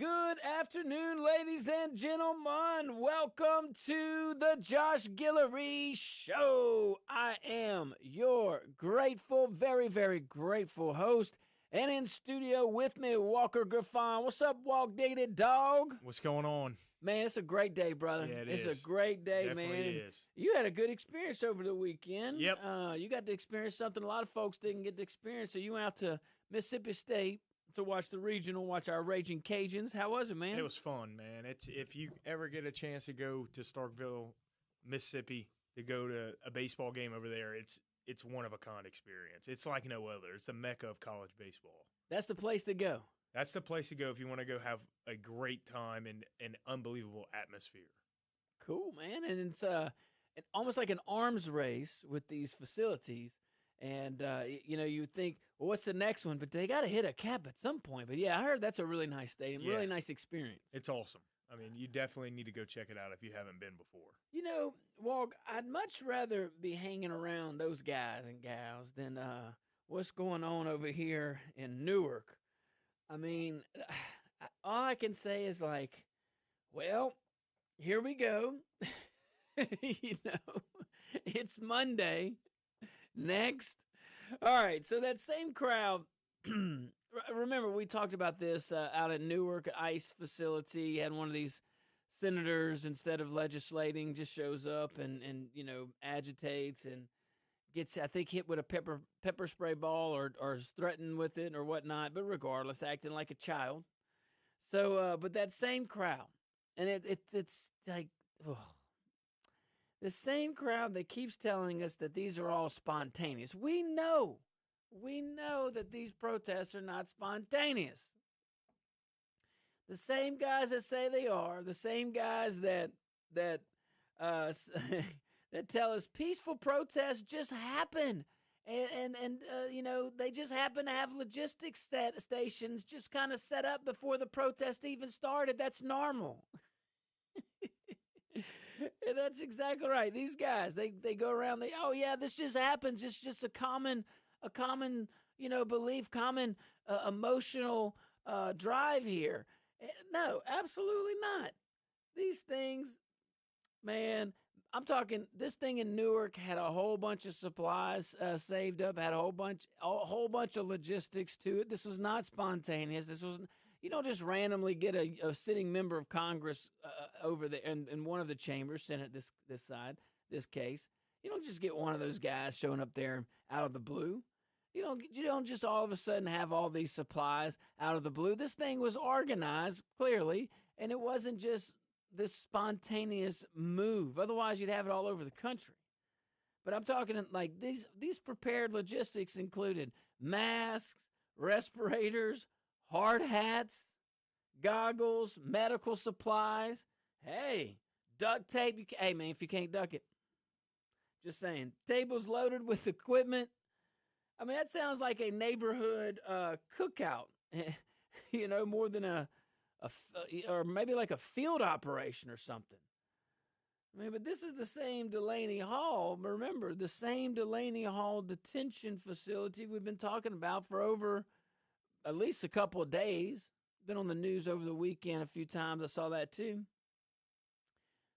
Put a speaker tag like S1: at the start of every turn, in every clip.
S1: Good afternoon, ladies and gentlemen. Welcome to the Josh Guillory Show. I am your grateful, very, very grateful host. And in studio with me, Walker Griffon. What's up, Walk Dated Dog?
S2: What's going on?
S1: Man, it's a great day, brother.
S2: Yeah,
S1: it's
S2: is.
S1: a great day,
S2: Definitely
S1: man.
S2: is.
S1: You had a good experience over the weekend.
S2: Yep.
S1: You got to experience something a lot of folks didn't get to experience. So you went out to Mississippi State to watch the regional, watch our Raging Cajuns. How was it, man?
S2: It was fun, man. If you ever get a chance to go to Starkville, Mississippi, to go to a baseball game over there, it's one of a kind experience. It's like no other. It's the mecca of college baseball.
S1: That's the place to go.
S2: That's the place to go if you want to go have a great time and an unbelievable atmosphere.
S1: Cool, man. And it's almost like an arms race with these facilities. And, you think, well, what's the next one? But they got to hit a cap at some point. But, yeah, I heard that's a really nice stadium, really nice experience.
S2: It's awesome. I mean, you definitely need to go check it out if you haven't been before.
S1: You know, Walk, I'd much rather be hanging around those guys and gals than what's going on over here in Newark. I mean, all I can say is like, well, here we go. It's Monday. Next. All right, so that same crowd, remember we talked about this out at Newark ICE facility. You had one of these senators, instead of legislating, just shows up and agitates and gets, I think, hit with a pepper spray ball or is threatened with it or whatnot, but regardless, acting like a child. So, but that same crowd, and it's like, ugh. The same crowd that keeps telling us that these are all spontaneous. We know that these protests are not spontaneous. The same guys that say they are, the same guys that that tell us peaceful protests just happen, and they just happen to have logistics stations just kind of set up before the protest even started. That's normal. And that's exactly right. These guys, they go around. This just happens. It's just a common belief, common emotional drive here. No, absolutely not. These things, man. I'm talking. This thing in Newark had a whole bunch of supplies saved up. Had a whole bunch of logistics to it. This was not spontaneous. This was. You don't just randomly get a sitting member of Congress over there in one of the chambers, Senate this case. You don't just get one of those guys showing up there out of the blue. You don't just all of a sudden have all these supplies out of the blue. This thing was organized, clearly, and it wasn't just this spontaneous move. Otherwise, you'd have it all over the country. But I'm talking like these prepared logistics included masks, respirators, hard hats, goggles, medical supplies. Hey, duct tape. Hey, man, if you can't duck it. Just saying. Tables loaded with equipment. I mean, that sounds like a neighborhood cookout, more than or maybe like a field operation or something. I mean, but this is the same Delaney Hall. Remember, the same Delaney Hall detention facility we've been talking about for over at least a couple of days. Been on the news over the weekend a few times. I saw that too.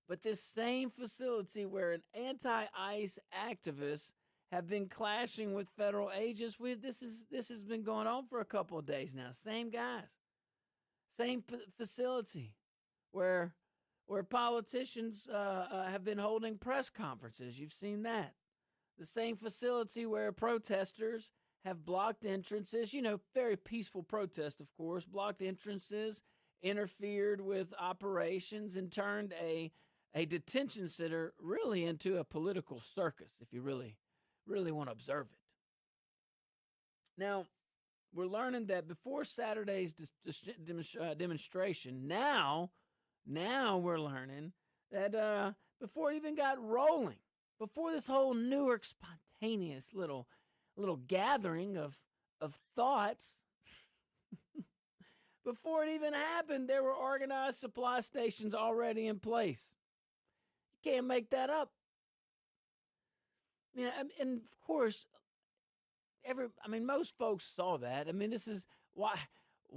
S1: But this same facility where an anti-ICE activists have been clashing with federal agents, this has been going on for a couple of days now. Same guys. Same facility where politicians have been holding press conferences. You've seen that. The same facility where protesters have blocked entrances, very peaceful protest, of course, blocked entrances, interfered with operations, and turned a detention center really into a political circus, if you really, really want to observe it. Now, we're learning that before Saturday's demonstration, now we're learning that before it even got rolling, before this whole Newark spontaneous little gathering of thoughts, before it even happened, there were organized supply stations already in place. You can't make that up. Yeah, and of course, most folks saw that. I mean, this is why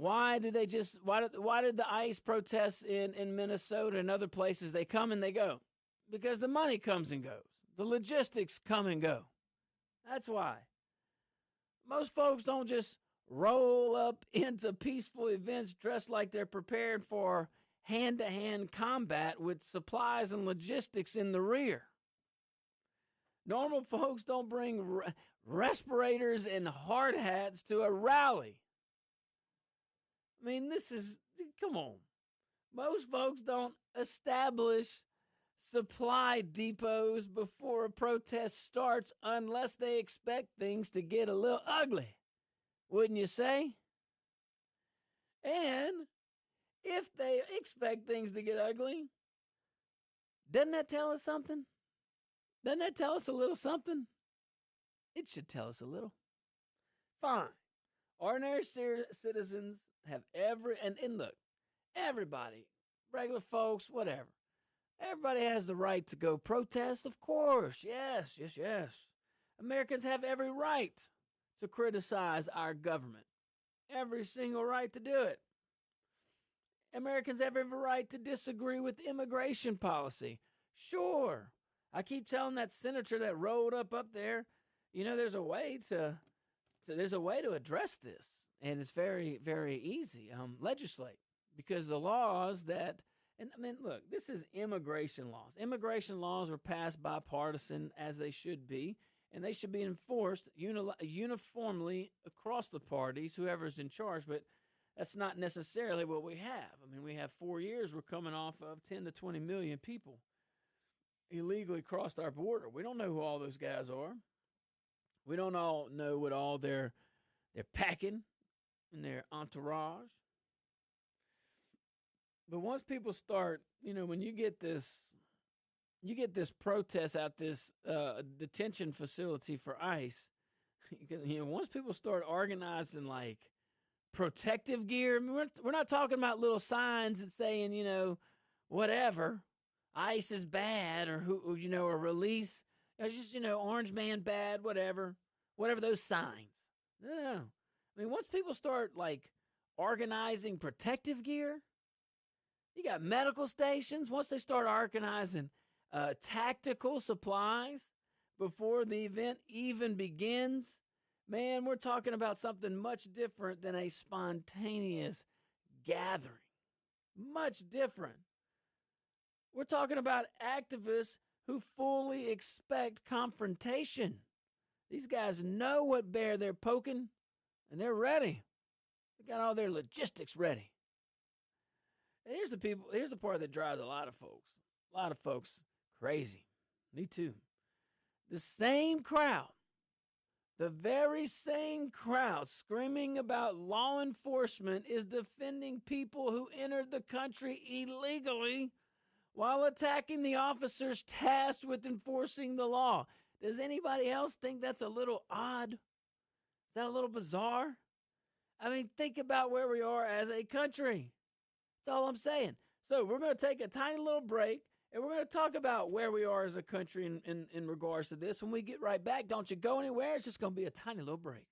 S1: Why did the ICE protests in Minnesota and other places, they come and they go? Because the money comes and goes. The logistics come and go. That's why. Most folks don't just roll up into peaceful events dressed like they're prepared for hand-to-hand combat with supplies and logistics in the rear. Normal folks don't bring respirators and hard hats to a rally. I mean, come on. Most folks don't establish supply depots before a protest starts unless they expect things to get a little ugly, wouldn't you say? And if they expect things to get ugly, doesn't that tell us something? Doesn't that tell us a little something? It should tell us a little. Fine. Ordinary citizens have and look, everybody, regular folks, whatever. Everybody has the right to go protest, of course. Yes. Americans have every right to criticize our government. Every single right to do it. Americans have every right to disagree with immigration policy. Sure. I keep telling that senator that rolled up there, there's a way to address this, and it's very, very easy. Legislate, because the laws look, this is immigration laws. Immigration laws are passed bipartisan, as they should be, and they should be enforced uniformly across the parties, whoever's in charge, but that's not necessarily what we have. I mean, we have 4 years, we're coming off of 10 to 20 million people illegally crossed our border. We don't know who all those guys are. We don't all know what all they're packing in their entourage. But once people start, when you get this protest at this detention facility for ICE, once people start organizing like protective gear, I mean, we're not talking about little signs that saying, whatever, ICE is bad, or or release, or just, orange man bad, whatever those signs. No. I mean, once people start like organizing protective gear, you got medical stations. Once they start organizing tactical supplies before the event even begins, man, we're talking about something much different than a spontaneous gathering. Much different. We're talking about activists who fully expect confrontation. These guys know what bear they're poking, and they're ready. They got all their logistics ready. And here's the part that drives a lot of folks crazy. Me too. The same crowd, the very same crowd screaming about law enforcement is defending people who entered the country illegally while attacking the officers tasked with enforcing the law. Does anybody else think that's a little odd? Is that a little bizarre? I mean, think about where we are as a country. That's all I'm saying. So we're going to take a tiny little break, and we're going to talk about where we are as a country in regards to this. When we get right back, don't you go anywhere. It's just going to be a tiny little break.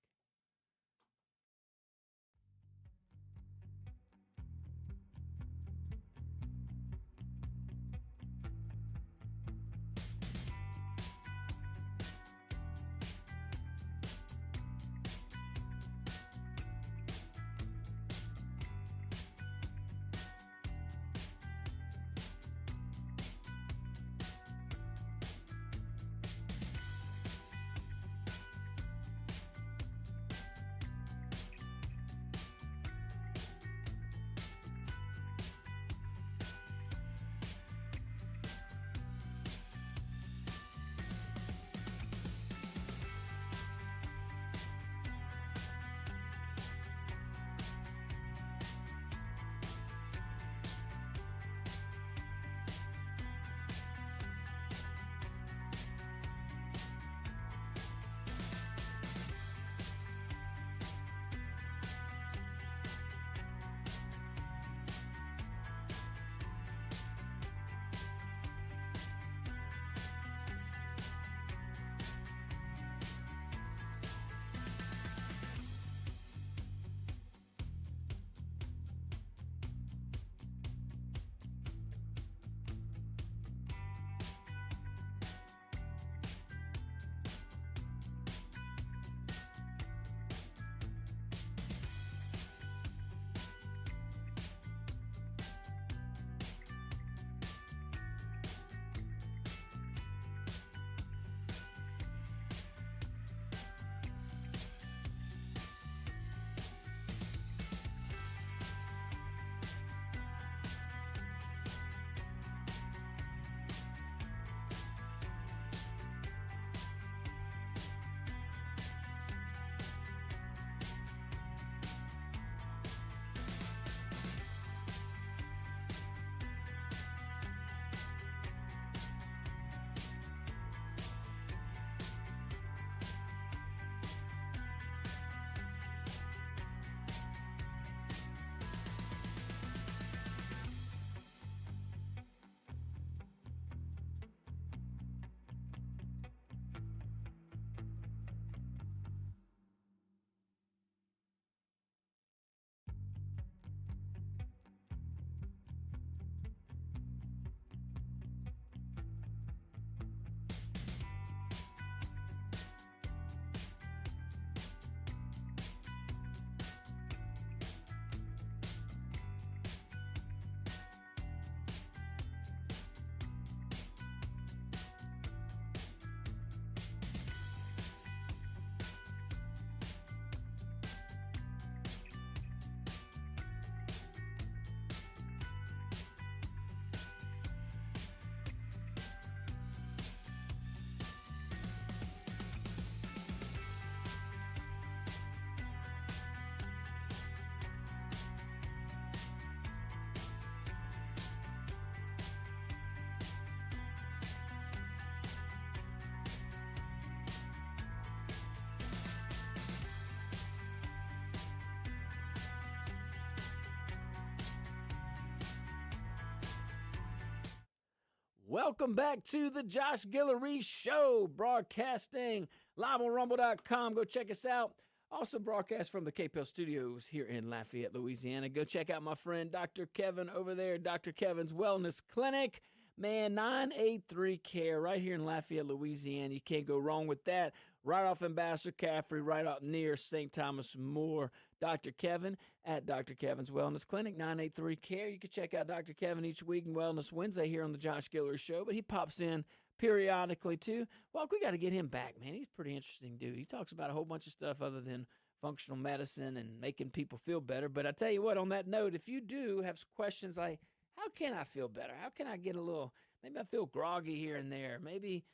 S1: Welcome back to the Josh Guillory Show, broadcasting live on rumble.com. Go check us out. Also broadcast from the KPEL studios here in Lafayette, Louisiana. Go check out my friend Dr. Kevin over there, Dr. Kevin's Wellness Clinic. Man, 983 Care right here in Lafayette, Louisiana. You can't go wrong with that. Right off Ambassador Caffrey, right out near St. Thomas More. Dr. Kevin at Dr. Kevin's Wellness Clinic, 983 Care. You can check out Dr. Kevin each week in Wellness Wednesday here on the Josh Guillory Show, but he pops in periodically too. Well, we got to get him back, man. He's a pretty interesting dude. He talks about a whole bunch of stuff other than functional medicine and making people feel better. But I tell you what, on that note, if you do have questions like, how can I feel better? How can I get a little, maybe I feel groggy here and there. Maybe,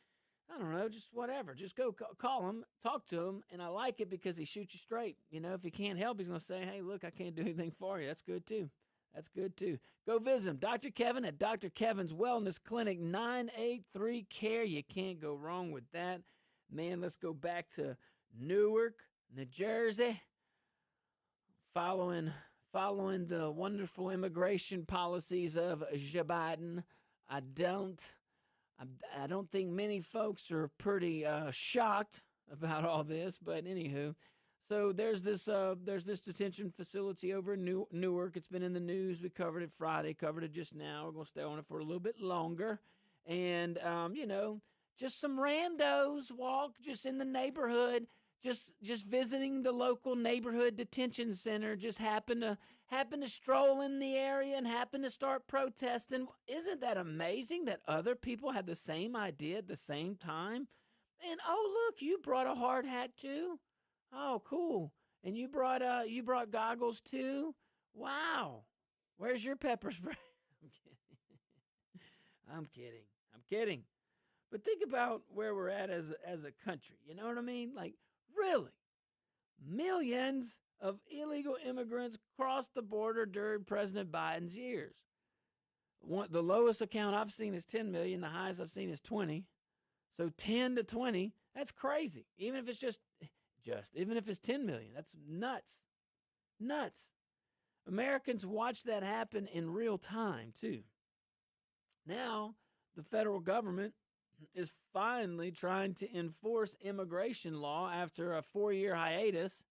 S1: I don't know, just whatever. Just go call him, talk to him, and I like it because he shoots you straight. You know, if he can't help, he's going to say, hey, look, I can't do anything for you. That's good, too. That's good, too. Go visit him, Dr. Kevin at Dr. Kevin's Wellness Clinic, 983 Care. You can't go wrong with that. Man, let's go back to Newark, New Jersey, following the wonderful immigration policies of Joe Biden. I don't think many folks are pretty shocked about all this, but anywho, so there's this detention facility over in Newark. It's been in the news. We covered it Friday, covered it just now. We're gonna stay on it for a little bit longer, and just some randos walk just in the neighborhood. Just visiting the local neighborhood detention center, just happen to stroll in the area and happen to start protesting. Isn't that amazing that other people had the same idea at the same time? And oh, look, you brought a hard hat too. Oh, cool. And you brought goggles too. Wow. Where's your pepper spray? I'm kidding. But think about where we're at as a country. You know what I mean? Like, really, millions of illegal immigrants crossed the border during President Biden's years. The lowest account I've seen is 10 million. The highest I've seen is 20. So 10 to 20, that's crazy. Even if it's even if it's 10 million, that's nuts. Nuts. Americans watch that happen in real time, too. Now, the federal government is finally trying to enforce immigration law after a 4-year hiatus.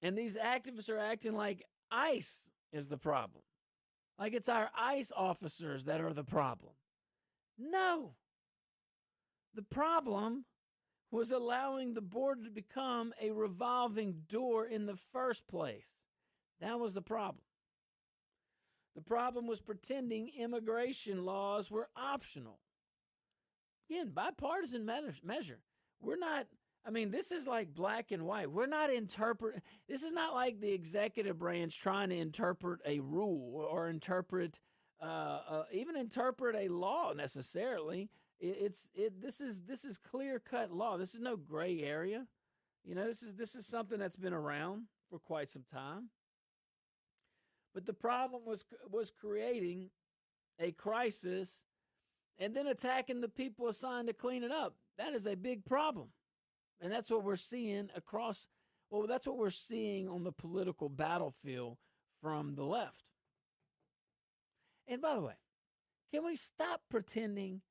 S1: And these activists are acting like ICE is the problem. Like it's our ICE officers that are the problem. No. The problem was allowing the border to become a revolving door in the first place. That was the problem. The problem was pretending immigration laws were optional. Again, bipartisan measure. We're not, this is like black and white. We're not this is not like the executive branch trying to interpret a rule or even interpret a law necessarily. This is clear-cut law. This is no gray area. You know, this is something that's been around for quite some time. But the problem was creating a crisis and then attacking the people assigned to clean it up. That is a big problem. And that's what we're seeing that's what we're seeing on the political battlefield from the left. And by the way, can we stop pretending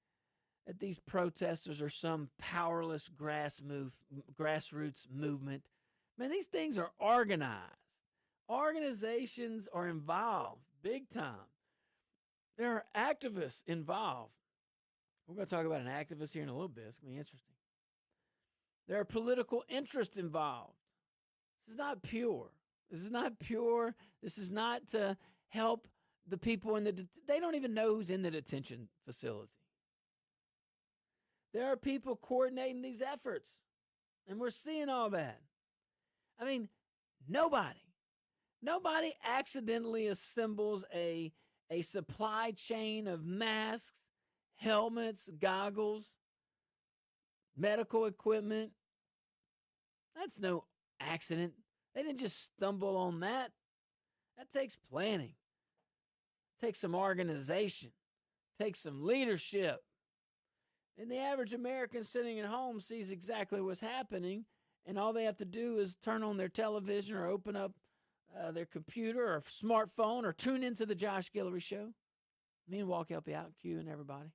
S1: that these protesters are some powerless grassroots movement? Man, these things are organized. Organizations are involved big time. There are activists involved. We're going to talk about an activist here in a little bit. It's going to be interesting. There are political interests involved. This is not pure. This is not to help the people they don't even know who's in the detention facility. There are people coordinating these efforts, and we're seeing all that. Nobody accidentally assembles a supply chain of masks, helmets, goggles, medical equipment. That's no accident. They didn't just stumble on that. That takes planning. Takes some organization. Takes some leadership. And the average American sitting at home sees exactly what's happening, and all they have to do is turn on their television or open up their computer or smartphone or tune into the Josh Guillory Show. Me and Walk help you out, Q and everybody.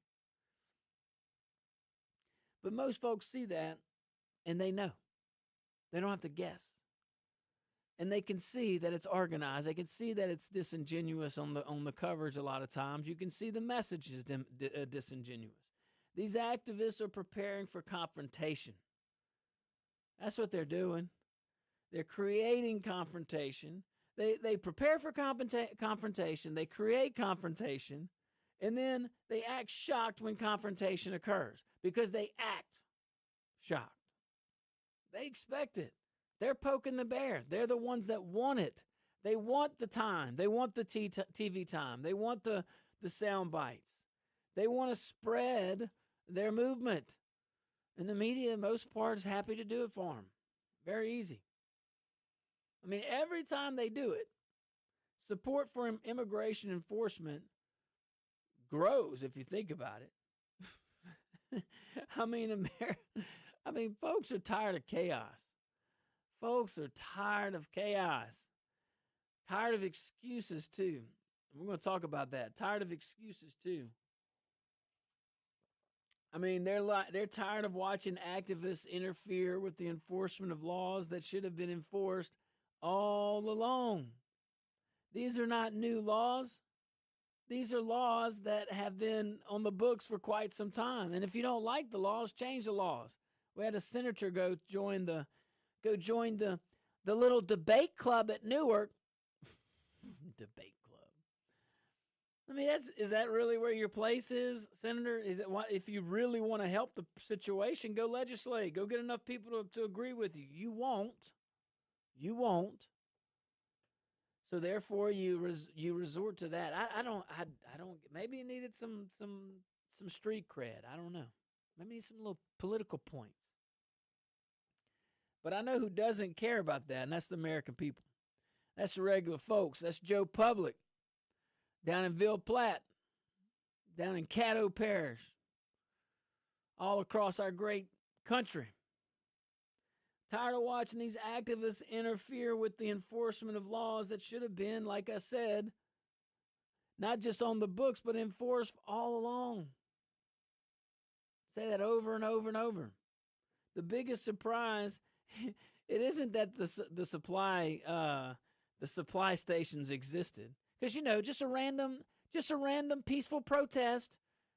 S1: But most folks see that and they know. They don't have to guess. And they can see that it's organized. They can see that it's disingenuous on the coverage a lot of times. You can see the message is disingenuous. These activists are preparing for confrontation. That's what they're doing. They're creating confrontation. They prepare for confrontation. They create confrontation. And then they act shocked when confrontation occurs because they act shocked. They expect it. They're poking the bear. They're the ones that want it. They want the time. They want the TV time. They want the sound bites. They want to spread their movement. And the media, most part, is happy to do it for them. Very easy. I mean, every time they do it, support for immigration enforcement grows, if you think about it. I mean, folks are tired of chaos. Folks are tired of chaos. Tired of excuses, too. We're going to talk about that. Tired of excuses, too. I mean, they're tired of watching activists interfere with the enforcement of laws that should have been enforced all along. These are not new laws. These are laws that have been on the books for quite some time. And if you don't like the laws, change the laws. We had a senator go join the little debate club at Newark. Debate club. I mean, is that really where your place is, Senator? Is it what if you really want to help the situation, go legislate, go get enough people to agree with you. You won't. So therefore, you resort to that. I don't. Maybe you needed some street cred. I don't know. Maybe need some little political points. But I know who doesn't care about that, and that's the American people. That's the regular folks. That's Joe Public down in Ville Platte, down in Caddo Parish, all across our great country. Tired of watching these activists interfere with the enforcement of laws that should have been, like I said, not just on the books, but enforced all along. Say that over and over and over. The biggest surprise, it isn't that the supply stations existed, because just a random peaceful protest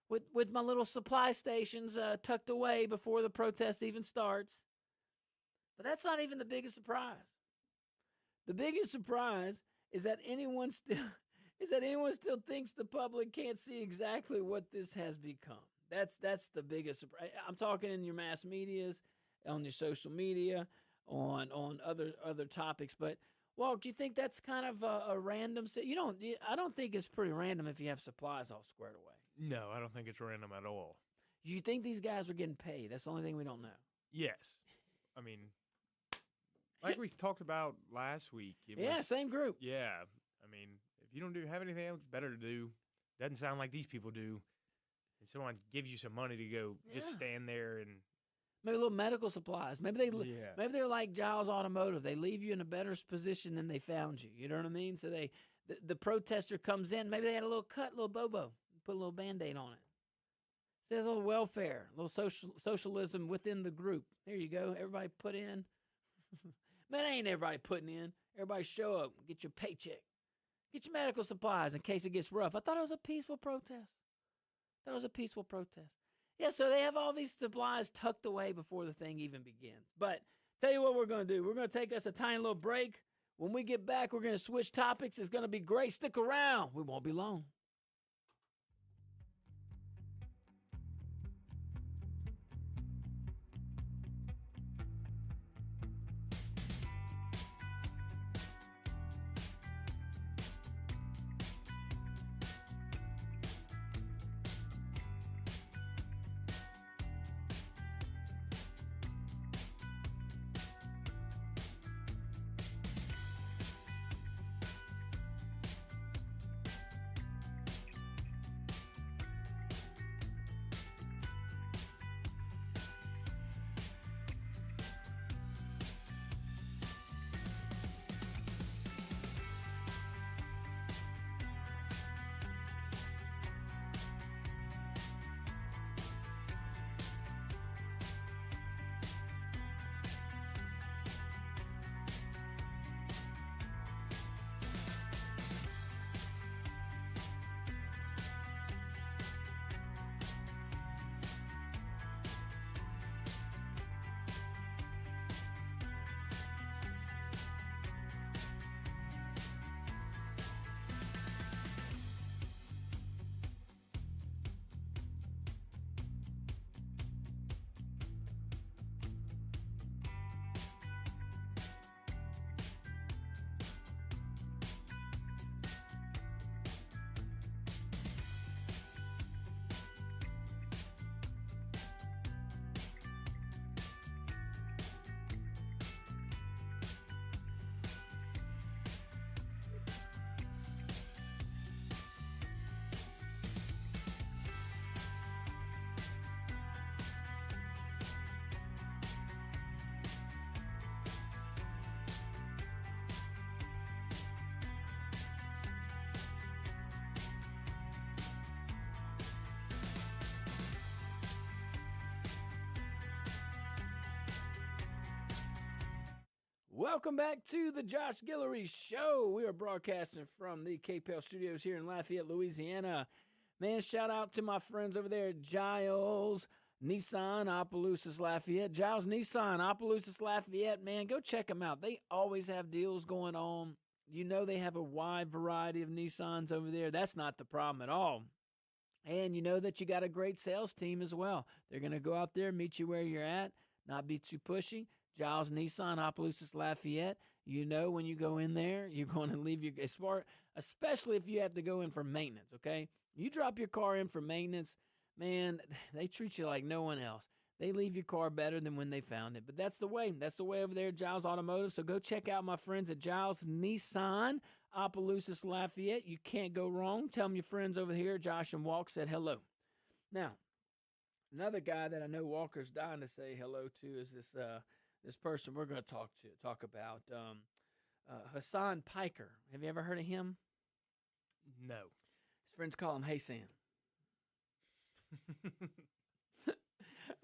S1: with my little supply stations tucked away before the protest even starts. But that's not even the biggest surprise. The biggest surprise is that anyone still thinks the public can't see exactly what this has become. That's the biggest surprise. I'm talking in your mass medias, on your social media, on other topics. But Walt, do you think that's kind of a random? I don't think it's pretty random if you have supplies all squared away.
S2: No, I don't think it's random at all.
S1: You think these guys are getting paid? That's the only thing we don't know.
S2: Yes, I mean, like we talked about last week.
S1: Same group.
S2: Yeah, I mean, if you don't have anything else better to do, doesn't sound like these people do, and someone gives you some money to go just stand there and
S1: maybe a little medical supplies. Maybe they're like Giles Automotive. They leave you in a better position than they found you. You know what I mean? So the protester comes in. Maybe they had a little cut, a little bobo, put a little Band-Aid on it. Says a little welfare, a little socialism within the group. There you go. Everybody put in. Man, ain't everybody putting in. Everybody show up, get your paycheck. Get your medical supplies in case it gets rough. I thought it was a peaceful protest. Yeah, so they have all these supplies tucked away before the thing even begins. But tell you what we're going to do. We're going to take us a tiny little break. When we get back, we're going to switch topics. It's going to be great. Stick around. We won't be long. Welcome back to the Josh Guillory Show. We are broadcasting from the KPL Studios here in Lafayette, Louisiana. Man, shout out to my friends over there at Giles Nissan, Opelousas, Lafayette. Giles Nissan, Opelousas, Lafayette. Man, go check them out. They always have deals going on. You know they have a wide variety of Nissans over there. That's not the problem at all. And you know that you got a great sales team as well. They're going to go out there, meet you where you're at, not be too pushy. Giles Nissan, Opelousas, Lafayette. You know when you go in there, you're going to leave your sport, especially if you have to go in for maintenance, okay? You drop your car in for maintenance, man, they treat you like no one else. They leave your car better than when they found it. But that's the way. That's the way over there at Giles Automotive. So go check out my friends at Giles Nissan, Opelousas, Lafayette. You can't go wrong. Tell them your friends over here, Josh and Walk, said hello. Now, another guy that I know Walker's dying to say hello to is this person we're going to talk about, Hassan Piker. Have you ever heard of him?
S2: No.
S1: His friends call him Hey Sam.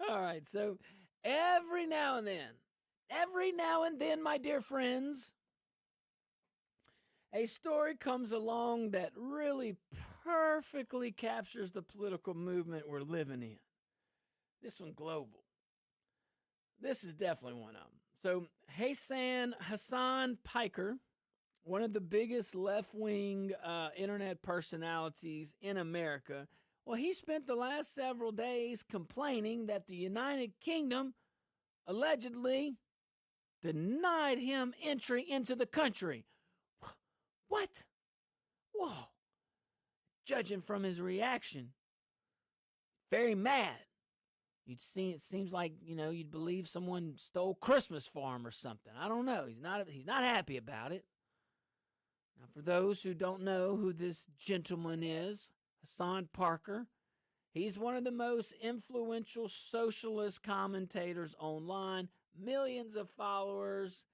S1: All right, so every now and then, my dear friends, a story comes along that really perfectly captures the political movement we're living in. This one global. This is definitely one of them. So Hassan Piker, one of the biggest left-wing internet personalities in America, well, he spent the last several days complaining that the United Kingdom allegedly denied him entry into the country. What? Whoa. Judging from his reaction, very mad. You'd see, it seems like, you'd believe someone stole Christmas for him or something. I don't know. He's not happy about it. Now, for those who don't know who this gentleman is, Hassan Piker, he's one of the most influential socialist commentators online. Millions of followers,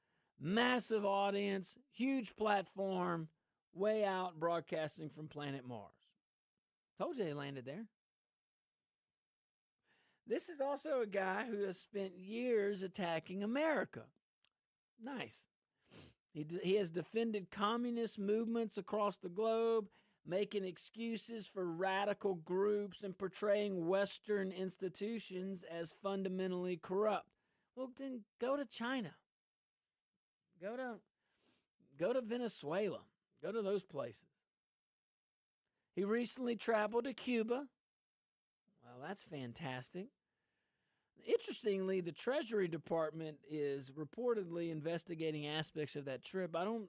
S1: massive audience, huge platform, way out broadcasting from planet Mars. Told you they landed there. This is also a guy who has spent years attacking America. Nice. He has defended communist movements across the globe, making excuses for radical groups and portraying Western institutions as fundamentally corrupt. Well, then go to China. Go to Venezuela. Go to those places. He recently traveled to Cuba. Well, that's fantastic. Interestingly, the Treasury Department is reportedly investigating aspects of that trip. I don't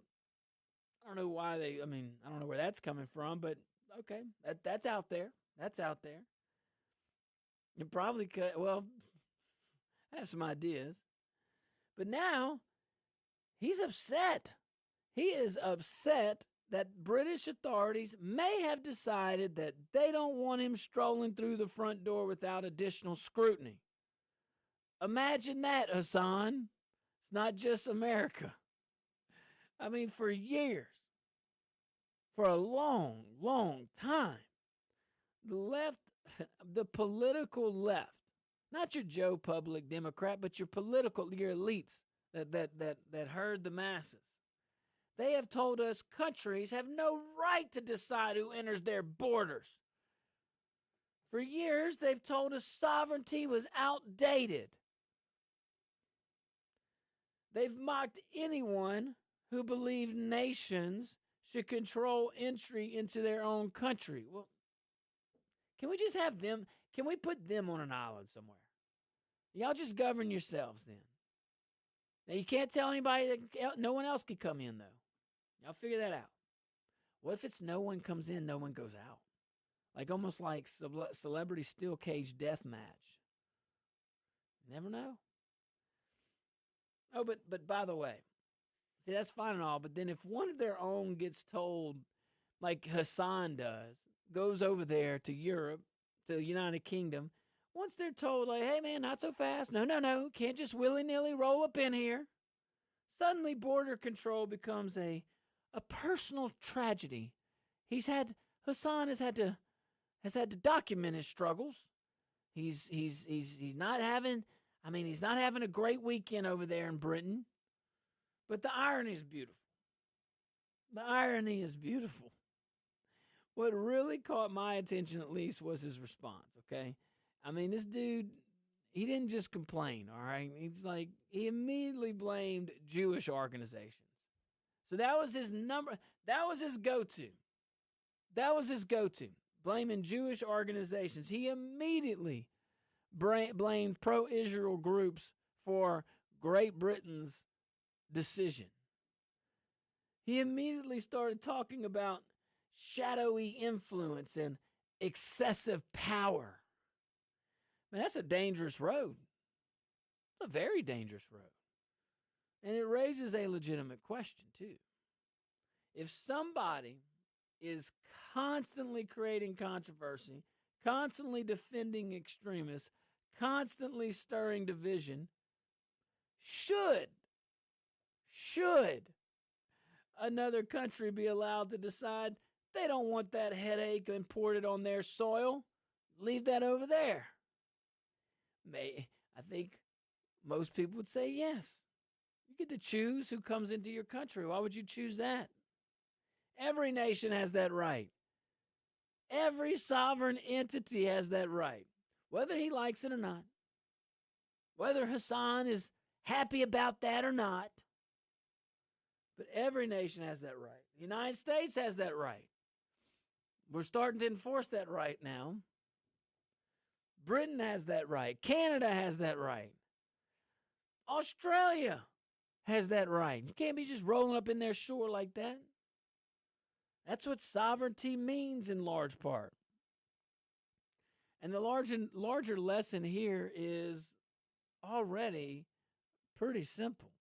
S1: know why I don't know where that's coming from, but okay, that's out there. That's out there. It probably could, well, I have some ideas. But now, he's upset. He is upset that British authorities may have decided that they don't want him strolling through the front door without additional scrutiny. Imagine that, Hassan. It's not just America. I mean, for years, for a long, long time, the political left, not your Joe Public Democrat, but your elites that herd the masses. They have told us countries have no right to decide who enters their borders. For years, they've told us sovereignty was outdated. They've mocked anyone who believed nations should control entry into their own country. Well, can we just have them? Can we put them on an island somewhere? Y'all just govern yourselves then. Now, you can't tell anybody that no one else could come in, though. Y'all figure that out. What if it's no one comes in, no one goes out? Like almost like celebrity steel cage death match. Never know. Oh, but by the way, see, that's fine and all, but then if one of their own gets told, like Hassan does, goes over there to Europe, to the United Kingdom, once they're told, like, hey, man, not so fast. No, can't just willy-nilly roll up in here. Suddenly, border control becomes a personal tragedy. Hassan has had to document his struggles. He's not having a great weekend over there in Britain. But the irony is beautiful. The irony is beautiful. What really caught my attention, at least, was his response, okay? I mean, this dude, he didn't just complain, all right? He immediately blamed Jewish organizations. So that was his go-to. That was his go-to, blaming Jewish organizations. He immediately blamed pro-Israel groups for Great Britain's decision. He immediately started talking about shadowy influence and excessive power. Man, that's a dangerous road. It's a very dangerous road. And it raises a legitimate question, too. If somebody is constantly creating controversy, constantly defending extremists, constantly stirring division, should another country be allowed to decide they don't want that headache imported on their soil? Leave that over there. I think most people would say yes. You get to choose who comes into your country. Why would you choose that? Every nation has that right. Every sovereign entity has that right, whether he likes it or not. Whether Hassan is happy about that or not. But every nation has that right. The United States has that right. We're starting to enforce that right now. Britain has that right. Canada has that right. Australia has that right. You can't be just rolling up in their shore like that. That's what sovereignty means in large part. And the larger lesson here is already pretty simple.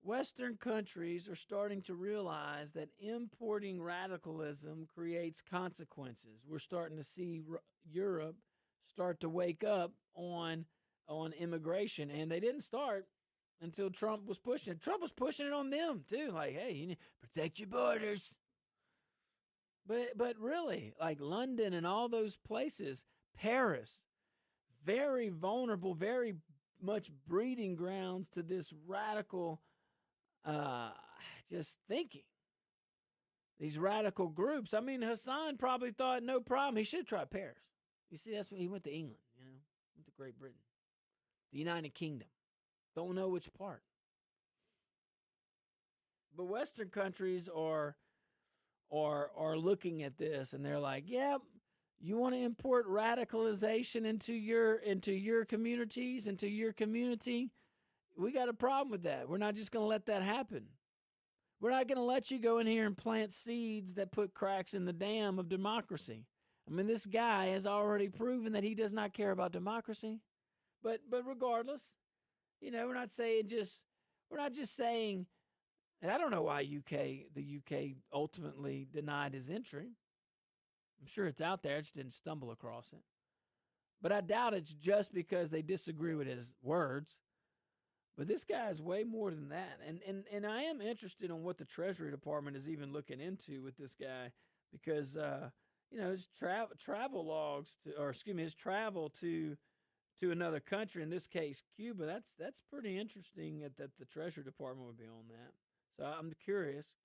S1: Western countries are starting to realize that importing radicalism creates consequences. We're starting to see Europe start to wake up on immigration, and they didn't start until Trump was pushing it. Trump was pushing it on them too, like, hey, you need to protect your borders. But really, like London and all those places, Paris, very vulnerable, very much breeding grounds to this radical just thinking. These radical groups. I mean, Hassan probably thought, no problem, he should try Paris. You see, that's when he went to England, went to Great Britain, the United Kingdom. Don't know which part. But Western countries are looking at this and they're like, yeah, you want to import radicalization into your communities, into your community? We got a problem with that. We're not just going to let that happen. We're not going to let you go in here and plant seeds that put cracks in the dam of democracy. I mean, this guy has already proven that he does not care about democracy. But regardless, we're not just saying, and I don't know why the UK ultimately denied his entry. I'm sure it's out there. I just didn't stumble across it. But I doubt it's just because they disagree with his words. But this guy is way more than that. And I am interested in what the Treasury Department is even looking into with this guy because, his travel logs, his travel to another country, in this case, Cuba, that's pretty interesting that the Treasury Department would be on that. So I'm curious.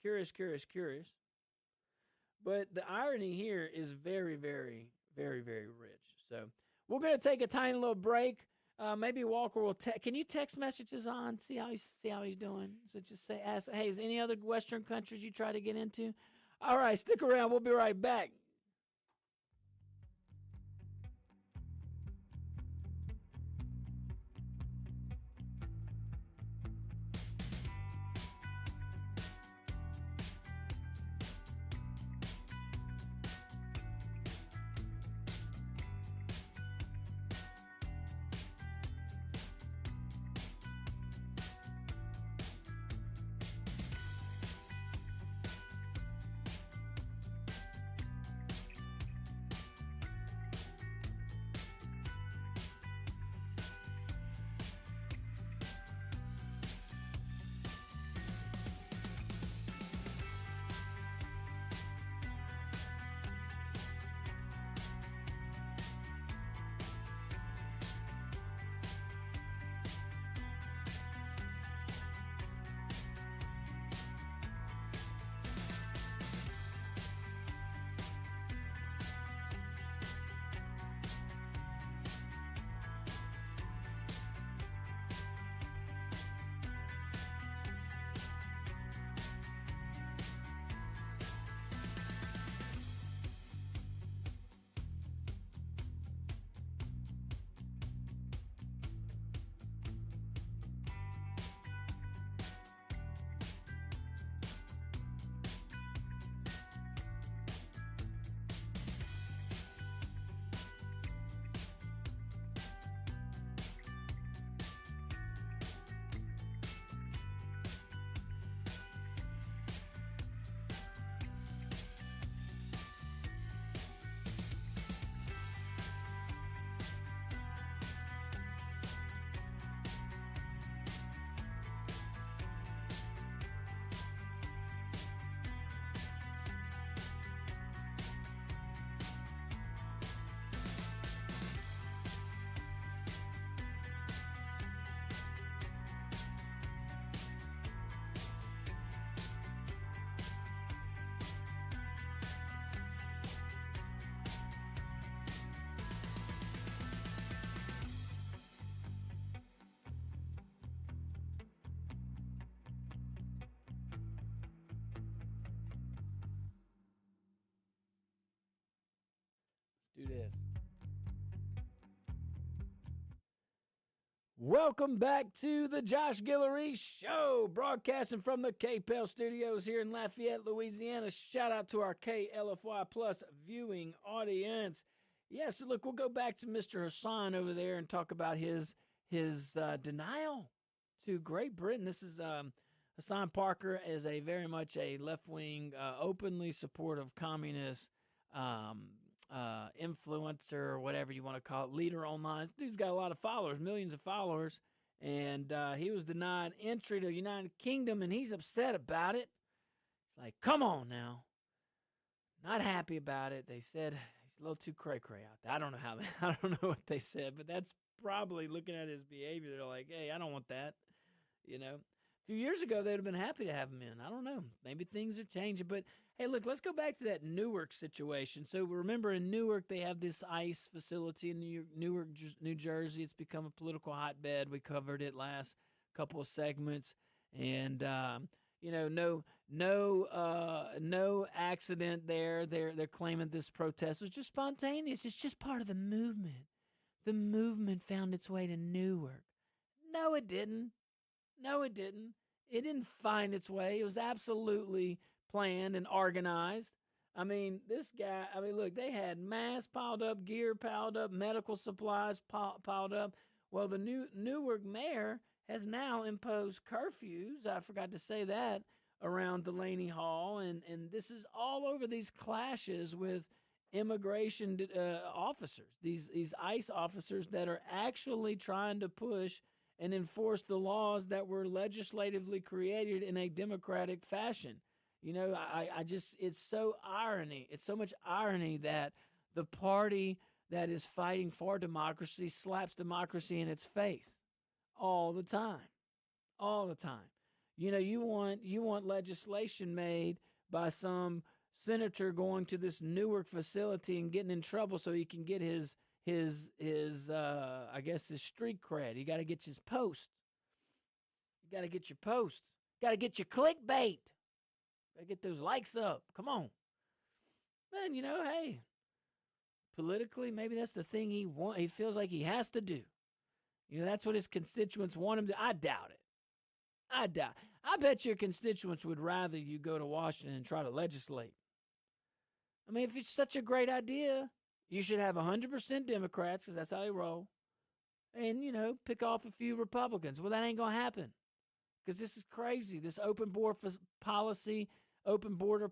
S1: But the irony here is very, very, very, very rich. So we're going to take a tiny little break. Maybe Walker will can you text messages on, see how he's doing? So just ask, hey, is any other Western countries you try to get into? All right, stick around. We'll be right back. Do this. Welcome back to the Josh Guillory Show, broadcasting from the KPEL studios here in Lafayette, Louisiana. Shout out to our KLFY Plus viewing audience. Yes, look, we'll go back to Mr. Hassan over there and talk about his denial to Great Britain. This is Hassan Parker is a very much a left-wing, openly supportive communist influencer, or whatever you want to call it, leader online. This dude's got a lot of followers, millions of followers, and he was denied entry to the United Kingdom, and he's upset about it. It's like, come on now. Not happy about it. They said he's a little too cray-cray out there. I don't know what they said, but that's probably, looking at his behavior, they're like, hey, I don't want that, you know. A few years ago, they'd have been happy to have him in. I don't know. Maybe things are changing. But, hey, look, let's go back to that Newark situation. So, remember, in Newark, they have this ICE facility in Newark, New Jersey. It's become a political hotbed. We covered it last couple of segments. And, no accident there. They're claiming this protest was just spontaneous. It's just part of the movement. The movement found its way to Newark. No, it didn't. No, it didn't. It didn't find its way. It was absolutely planned and organized. I mean, look, they had masks piled up, gear piled up, medical supplies piled up. Well, the Newark mayor has now imposed curfews, I forgot to say that, around Delaney Hall. And this is all over these clashes with immigration officers, these ICE officers that are actually trying to push and enforce the laws that were legislatively created in a democratic fashion. You know, I just, it's so much irony that the party that is fighting for democracy slaps democracy in its face all the time. You know, you want legislation made by some senator going to this Newark facility and getting in trouble so he can get his I guess his street cred. You got to get his post. You got to get your post. Got to get your clickbait. Got to get those likes up. Come on. Man, you know, hey, politically, maybe that's the thing he feels like he has to do. You know, that's what his constituents want him to. I doubt it. I bet your constituents would rather you go to Washington and try to legislate. I mean, if it's such a great idea, you should have 100% Democrats, because that's how they roll, and, you know, pick off a few Republicans. Well, that ain't going to happen, because this is crazy. This open border policy, open border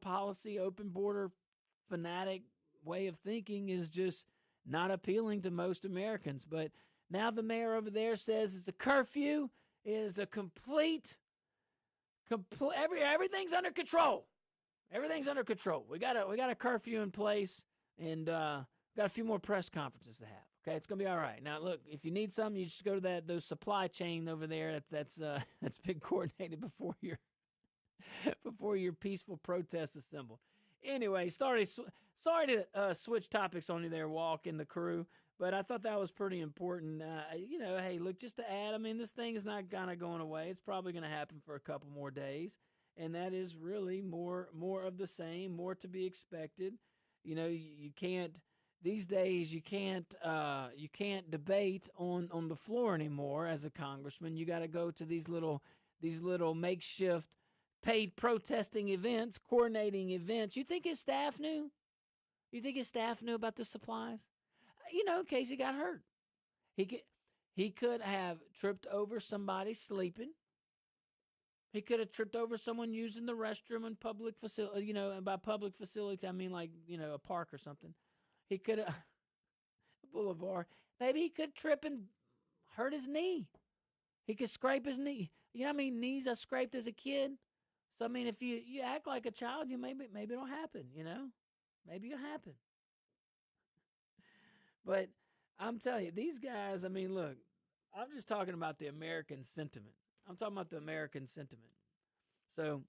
S1: fanatic way of thinking is just not appealing to most Americans. But now the mayor over there says it's a curfew. It is a complete everything's under control. Everything's under control. We got a curfew in place, and got a few more press conferences to have. Okay, it's gonna be all right. Now, look, if you need something, you just go to those supply chain over there. That's been coordinated before your peaceful protest assembled. Anyway, sorry to switch topics on you there, Walk, and the crew, but I thought that was pretty important. You know, hey, look, just to add, I mean, this thing is not gonna going away. It's probably gonna happen for a couple more days, and that is really more of the same, more to be expected. You know, you can't. These days, you can't debate on the floor anymore as a congressman. You got to go to these little makeshift paid protesting events, coordinating events. You think his staff knew? You think his staff knew about the supplies? You know, in case he got hurt, he could have tripped over somebody sleeping. He could have tripped over someone using the restroom in public facility. You know, and by public facility, I mean, like, you know, a park or something. He could have, boulevard. Maybe he could trip and hurt his knee. He could scrape his knee. You know how many knees I scraped as a kid? So, I mean, if you act like a child, maybe it'll happen, you know? Maybe it'll happen. But I'm telling you, these guys, I mean, look, I'm just talking about the American sentiment. I'm talking about the American sentiment. So,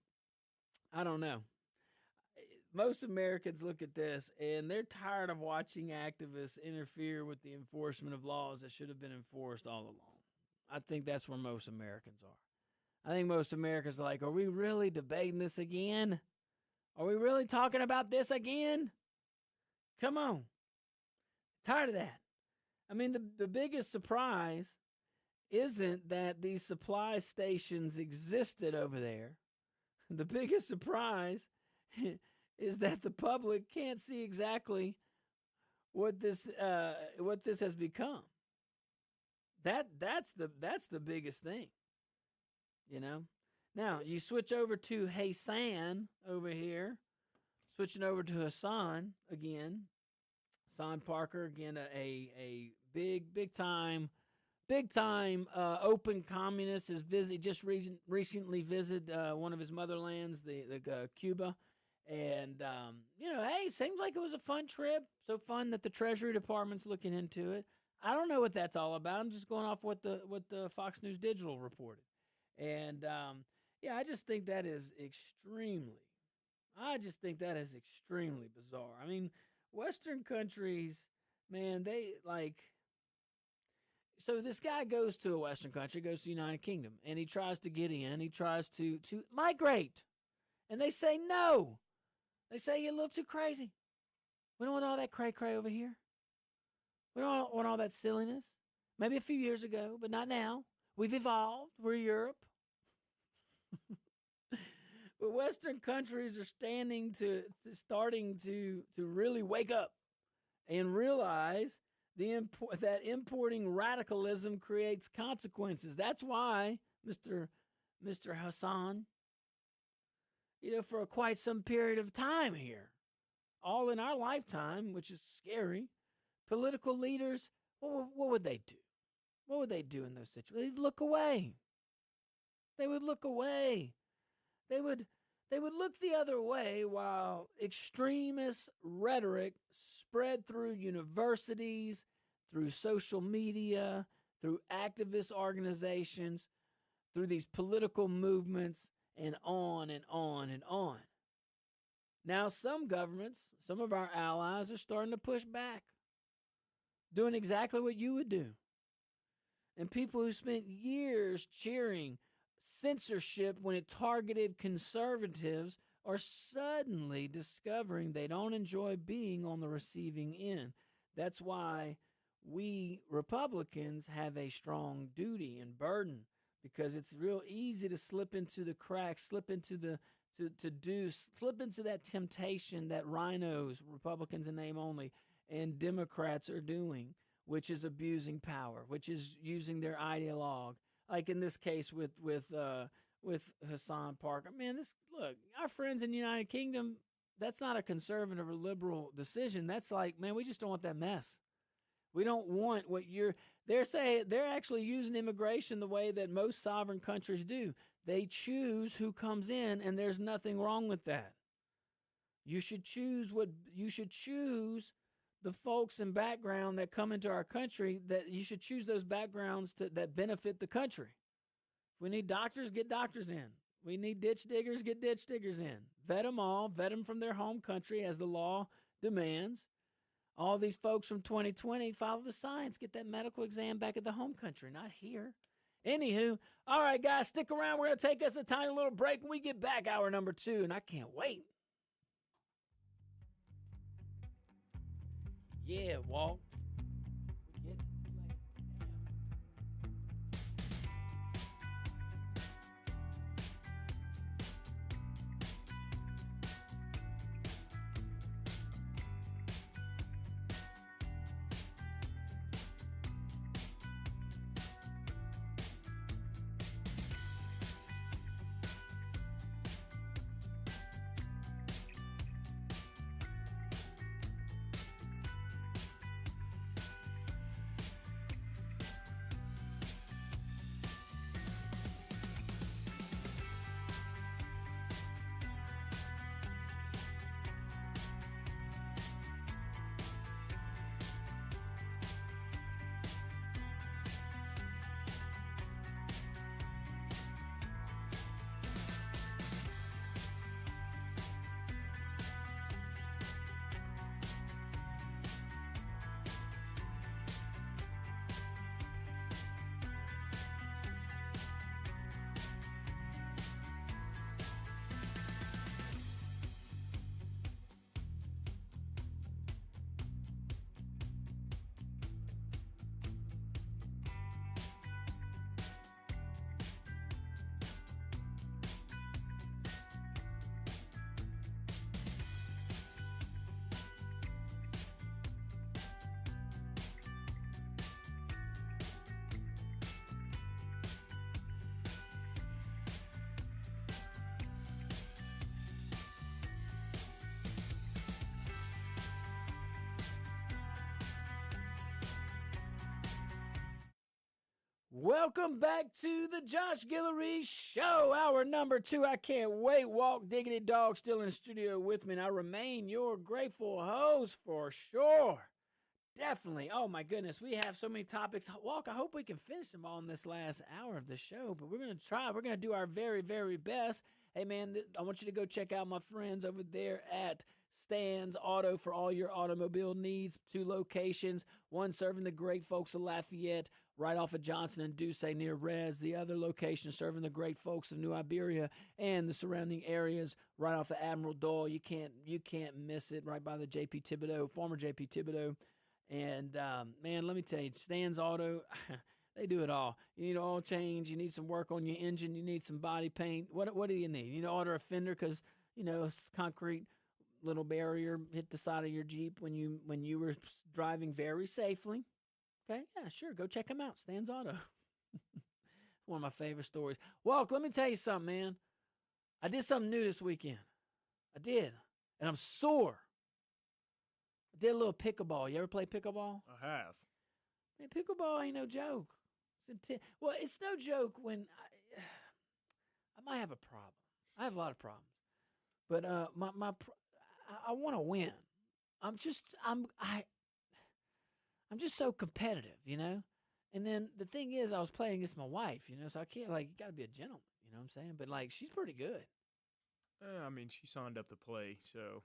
S1: I don't know. Most Americans look at this, and they're tired of watching activists interfere with the enforcement of laws that should have been enforced all along. I think that's where most Americans are. I think most Americans are like, are we really debating this again? Are we really talking about this again? Come on. Tired of that. I mean, the biggest surprise isn't that these supply stations existed over there. The biggest surprise is that the public can't see exactly what this has become. That's the biggest thing, you know. Now you switch over to Hassan over here, switching over to Hassan again. Hassan Parker again, a big time open communist. Has recently visited one of his motherlands, the Cuba, and hey, seems like it was a fun trip. So fun that the Treasury Department's looking into it. I don't know what that's all about. I'm just going off what the Fox News Digital reported, and I just think that is extremely. Bizarre. I mean, Western countries, man, they like. So this guy goes to a Western country, goes to the United Kingdom, and he tries to get in. He tries to migrate, and they say no. They say you're a little too crazy. We don't want all that cray-cray over here. We don't want all that silliness. Maybe a few years ago, but not now. We've evolved. We're Europe. But Western countries are starting to really wake up and realize that importing radicalism creates consequences. That's why, Mr. Hassan, for quite some period of time here, all in our lifetime, which is scary, political leaders, what would they do? What would they do in those situations? They'd look away. They would look away. They would look the other way while extremist rhetoric spread through universities, through social media, through activist organizations, through these political movements, and on and on and on. Now, some governments, some of our allies are starting to push back, doing exactly what you would do. And people who spent years cheering censorship when it targeted conservatives are suddenly discovering they don't enjoy being on the receiving end. That's why we Republicans have a strong duty and burden, because it's real easy to slip into the cracks, slip into that temptation that rhinos, Republicans in name only, and Democrats are doing, which is abusing power, which is using their ideologue. Like in this case with Hassan Parker. Man, look, our friends in the United Kingdom, that's not a conservative or liberal decision. That's like, man, we just don't want that mess. We don't want they're saying they're actually using immigration the way that most sovereign countries do. They choose who comes in, and there's nothing wrong with that. You should choose the folks and background that come into our country, that you should choose those backgrounds that benefit the country. If we need doctors, get doctors in. We need ditch diggers, get ditch diggers in. Vet them all, vet them from their home country as the law demands. All these folks from 2020, follow the science, get that medical exam back at the home country, not here. Anywho, all right, guys, stick around. We're going to take us a tiny little break. When we get back, hour number 2, and I can't wait. Yeah, Walt. Welcome back to the Josh Guillory Show, hour number 2. I can't wait. Walk Diggity Dog still in the studio with me, and I remain your grateful host for sure. Definitely. Oh, my goodness. We have so many topics. Walk, I hope we can finish them all in this last hour of the show, but we're going to try. We're going to do our very, very best. Hey, man, I want you to go check out my friends over there at Stan's Auto for all your automobile needs. 2 locations, one serving the great folks of Lafayette, right off of Johnson and Duce near Reds. The other location serving the great folks of New Iberia and the surrounding areas, right off of Admiral Dole. You can't miss it, right by the J.P. Thibodeau, former J.P. Thibodeau. And, man, let me tell you, Stan's Auto, they do it all. You need an oil change. You need some work on your engine. You need some body paint. What do you need? You need to order a fender because, concrete little barrier hit the side of your Jeep when you were driving very safely. Okay, yeah, sure. Go check them out. Stan's Auto. One of my favorite stories. Walk, let me tell you something, man. I did something new this weekend. I did. And I'm sore. I did a little pickleball. You ever play pickleball?
S2: I have.
S1: Man, pickleball ain't no joke. It's intense. Well, it's no joke when I might have a problem. I have a lot of problems. But I want to win. I'm just so competitive, And then the thing is, I was playing against my wife, so I can't, you got to be a gentleman, you know what I'm saying? But, she's pretty good.
S2: She signed up to play, so.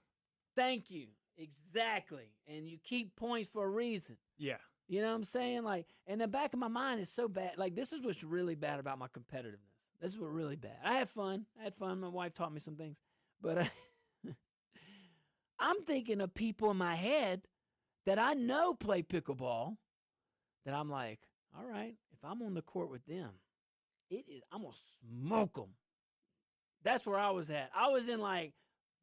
S1: Thank you. Exactly. And you keep points for a reason.
S2: Yeah.
S1: You know what I'm saying? In the back of my mind is so bad. This is what's really bad about my competitiveness. This is what really bad. I had fun. My wife taught me some things. But I'm thinking of people in my head that I know play pickleball that I'm like, all right, if I'm on the court with them, I'm going to smoke them. That's where I was at. I was in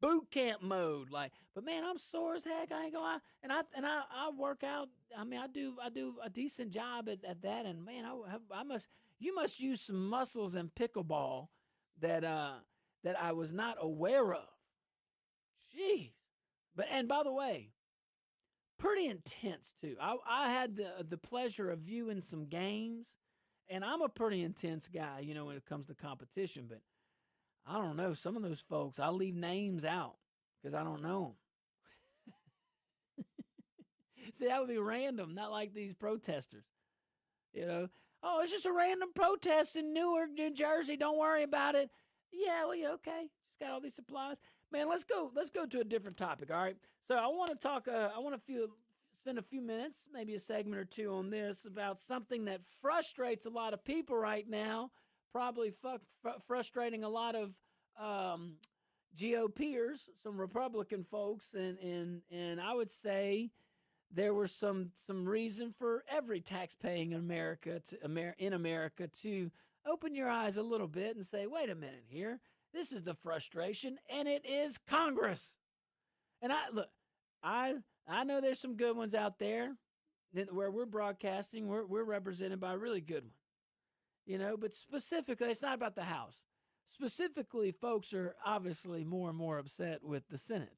S1: boot camp mode. But man, I'm sore as heck. I ain't gonna lie. And I work out. I do a decent job at that. And man, you must use some muscles in pickleball that I was not aware of. Jeez. And by the way, pretty intense too. I had the pleasure of viewing some games, and I'm a pretty intense guy, when it comes to competition. But I don't know, some of those folks, I'll leave names out because I don't know them. See, that would be random, not like these protesters. Oh, it's just a random protest in Newark, New Jersey. Don't worry about it. Yeah, well, yeah, okay. Just got all these supplies. Man, let's go to a different topic, all right? So I want to talk, spend a few minutes, maybe a segment or 2 on this about something that frustrates a lot of people right now, probably frustrating a lot of GOPers, some Republican folks, and I would say there was some reason for every tax-paying in America to open your eyes a little bit and say, wait a minute here. This is the frustration, and it is Congress. And I know there's some good ones out there where we're broadcasting. We're represented by a really good one, But specifically, it's not about the House. Specifically, folks are obviously more and more upset with the Senate,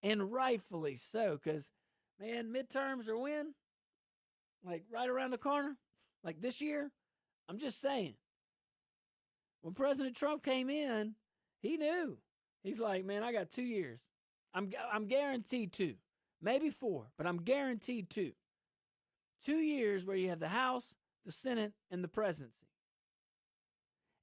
S1: and rightfully so. Because man, midterms are when, right around the corner, this year. I'm just saying. When President Trump came in, he knew. He's like, man, I got 2 years. I'm guaranteed 2, maybe 4, but I'm guaranteed 2. 2 years where you have the House, the Senate, and the presidency.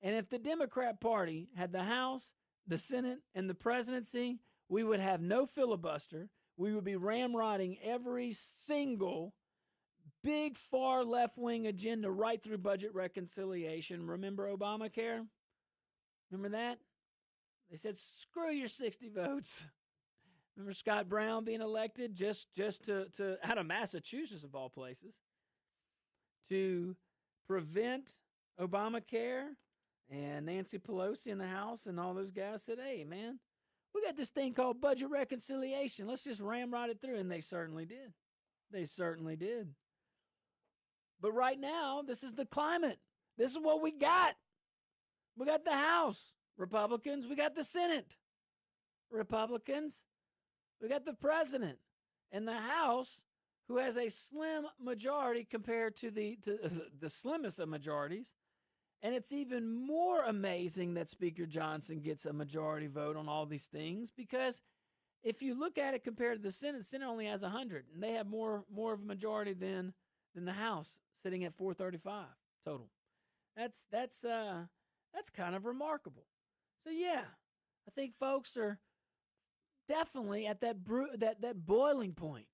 S1: And if the Democrat Party had the House, the Senate, and the presidency, we would have no filibuster. We would be ramrodding every single big far left-wing agenda right through budget reconciliation. Remember Obamacare? Remember that? They said, screw your 60 votes. Remember Scott Brown being elected just to out of Massachusetts, of all places, to prevent Obamacare? And Nancy Pelosi in the House and all those guys said, hey, man, we got this thing called budget reconciliation. Let's just ramrod it through. And they certainly did. They certainly did. But right now, this is the climate. This is what we got. We got the House, Republicans. We got the Senate, Republicans. We got the president. And the House, who has a slim majority compared to the slimmest of majorities. And it's even more amazing that Speaker Johnson gets a majority vote on all these things, because if you look at it compared to the Senate only has 100, and they have more of a majority than the House, sitting at 435 total. That's kind of remarkable. So yeah, I think folks are definitely at that boiling point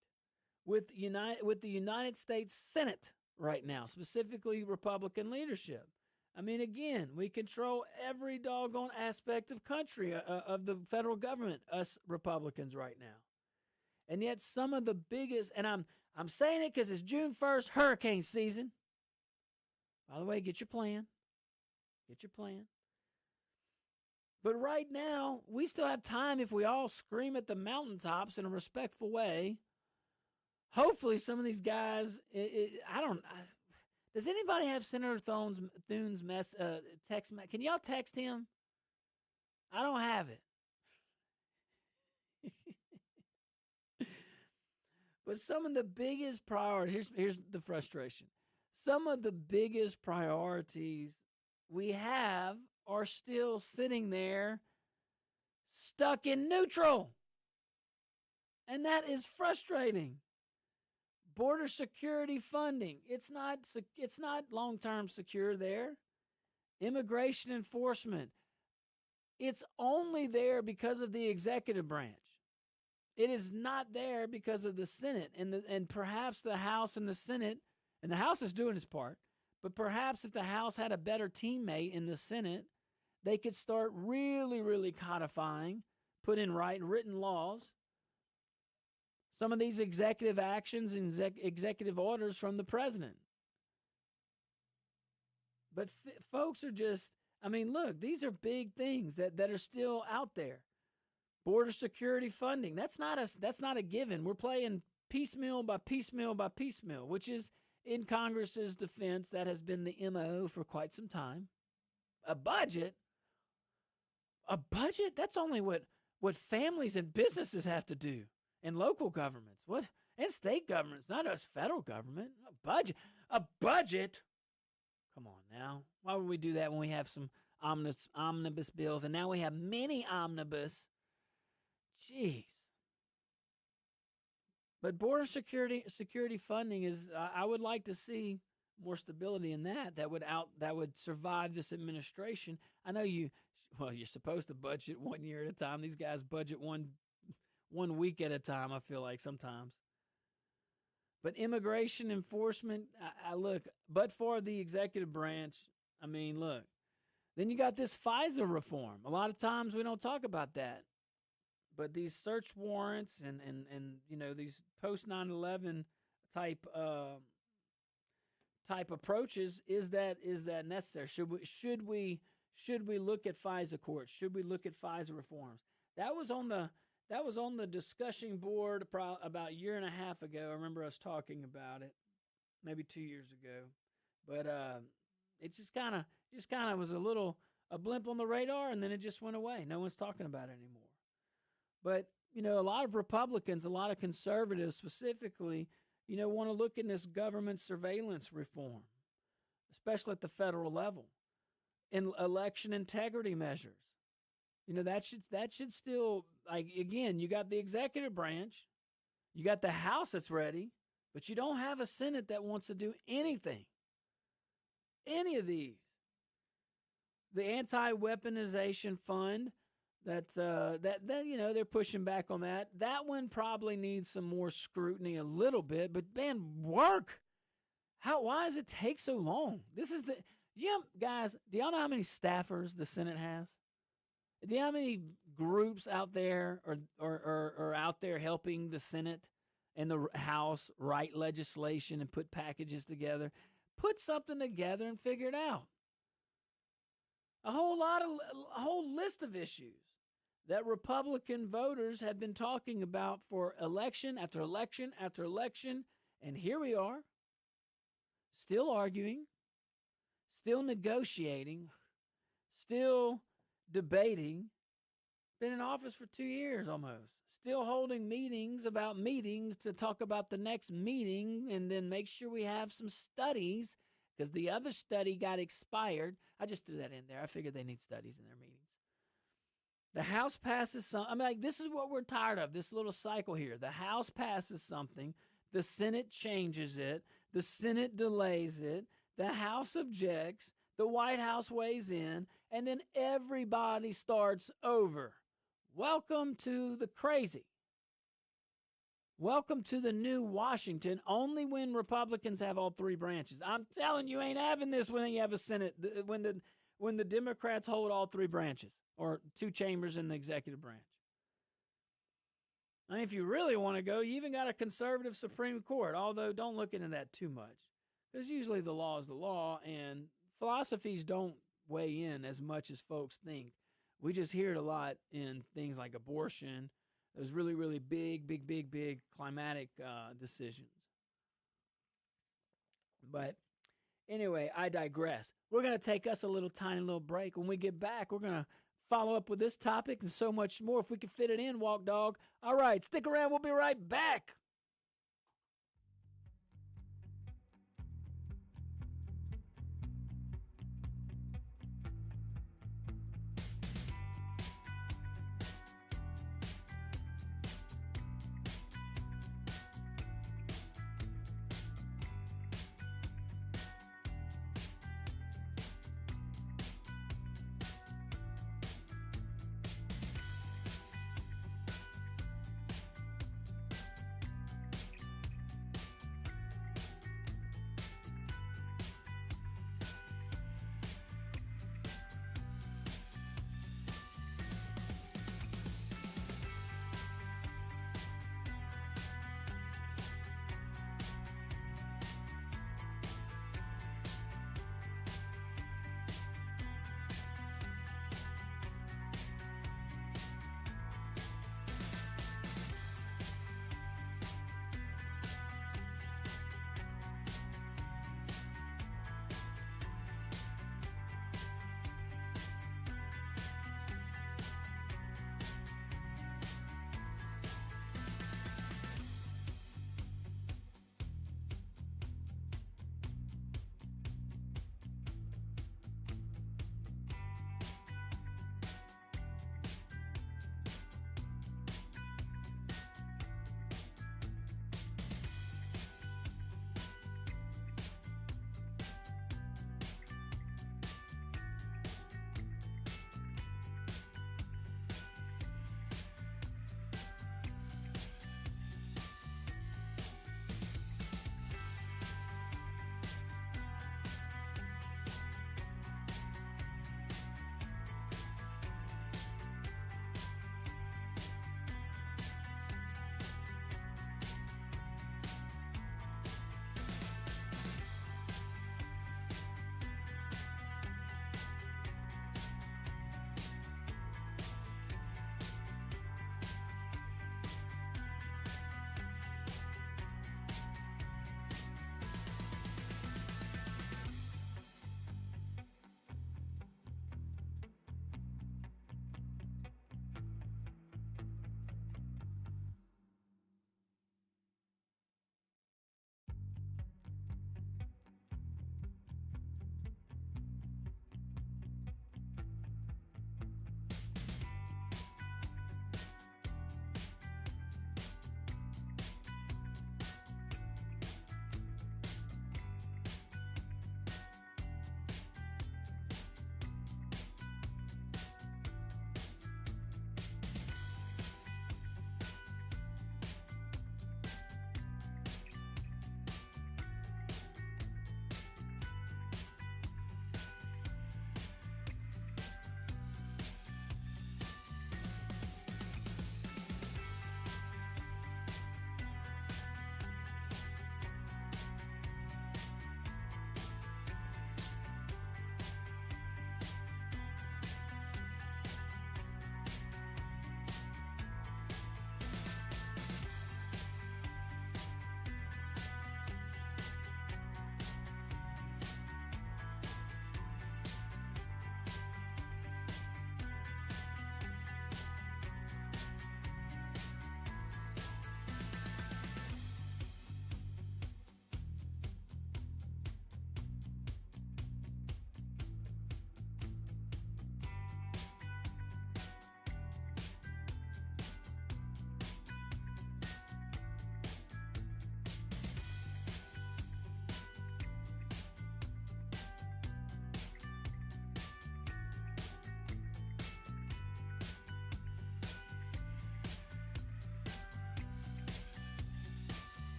S1: with the United States Senate right now, specifically Republican leadership. I mean, again, we control every doggone aspect of country, of the federal government, us Republicans right now. And yet some of the biggest, and I'm saying it because it's June 1st, hurricane season. By the way, get your plan. Get your plan. But right now, we still have time if we all scream at the mountaintops in a respectful way. Hopefully some of these guys, does anybody have Senator Thune's text? Can y'all text him? I don't have it. But some of the biggest priorities, here's the frustration. Some of the biggest priorities we have are still sitting there stuck in neutral. And that is frustrating. Border security funding, it's not long-term secure there. Immigration enforcement, it's only there because of the executive branch. It is not there because of the Senate and perhaps the House and the Senate, and the House is doing its part, but perhaps if the House had a better teammate in the Senate, they could start really, really codifying, put in written laws, some of these executive actions and executive orders from the president. But folks are just, I mean, look, these are big things that are still out there. Border security funding, that's not a given. We're playing piecemeal by piecemeal by piecemeal, which is, in Congress's defense, that has been the MO for quite some time. A budget, that's only what families and businesses have to do. And local governments, and state governments, not us federal government. A budget. Come on now. Why would we do that when we have some omnibus bills, and now we have many omnibus? Jeez. But border security funding is. I would like to see more stability in that. That would survive this administration. I know you're supposed to budget 1 year at a time. These guys budget one week at a time, I feel like sometimes. But immigration enforcement, I look, but for the executive branch, I mean, look. Then you got this FISA reform. A lot of times we don't talk about that. But these search warrants and these post 9/11 type approaches, is that necessary? Should we look at FISA courts? Should we look at FISA reforms? That was on the discussion board about a year and a half ago. I remember us talking about it, maybe 2 years ago. But it just kind of was a blimp on the radar, and then it just went away. No one's talking about it anymore. But, a lot of Republicans, a lot of conservatives specifically, want to look in this government surveillance reform, especially at the federal level, in election integrity measures. That should still, like, again, you got the executive branch, you got the House that's ready, but you don't have a Senate that wants to do anything. Any of these. The anti-weaponization fund, that they're pushing back on that. That one probably needs some more scrutiny a little bit, but man, work. Why does it take so long? Guys, do y'all know how many staffers the Senate has? Do you know how many groups out there are out there helping the Senate and the House write legislation and put packages together? Put something together and figure it out. A whole list of issues that Republican voters have been talking about for election after election after election, and here we are, still arguing, still negotiating, still debating. Been in office for 2 years almost. still holding meetings about meetings to talk about the next meeting, and then make sure we have some studies because the other study got expired. I just threw that in there. I figured they need studies in their meetings. The House passes some. I mean, like, this is what we're tired of, this little cycle here. The House passes something. The Senate changes it. The Senate delays it. The House objects. The White House weighs in. And then everybody starts over. Welcome to the crazy. Welcome to the new Washington, only when Republicans have all three branches. I'm telling you, ain't having this when you have a Senate, when the Democrats hold all three branches, or two chambers in the executive branch. I mean, if you really want to go, you even got a conservative Supreme Court, although don't look into that too much, because usually the law is the law, and philosophies don't weigh in as much as folks think. We just hear it a lot in things like abortion, those really, really big climatic decisions. But anyway, I digress. We're going to take us a tiny little break. When we get back, we're going to follow up with this topic and so much more if we can fit it in, Walk Dog. All right, stick around. We'll be right back.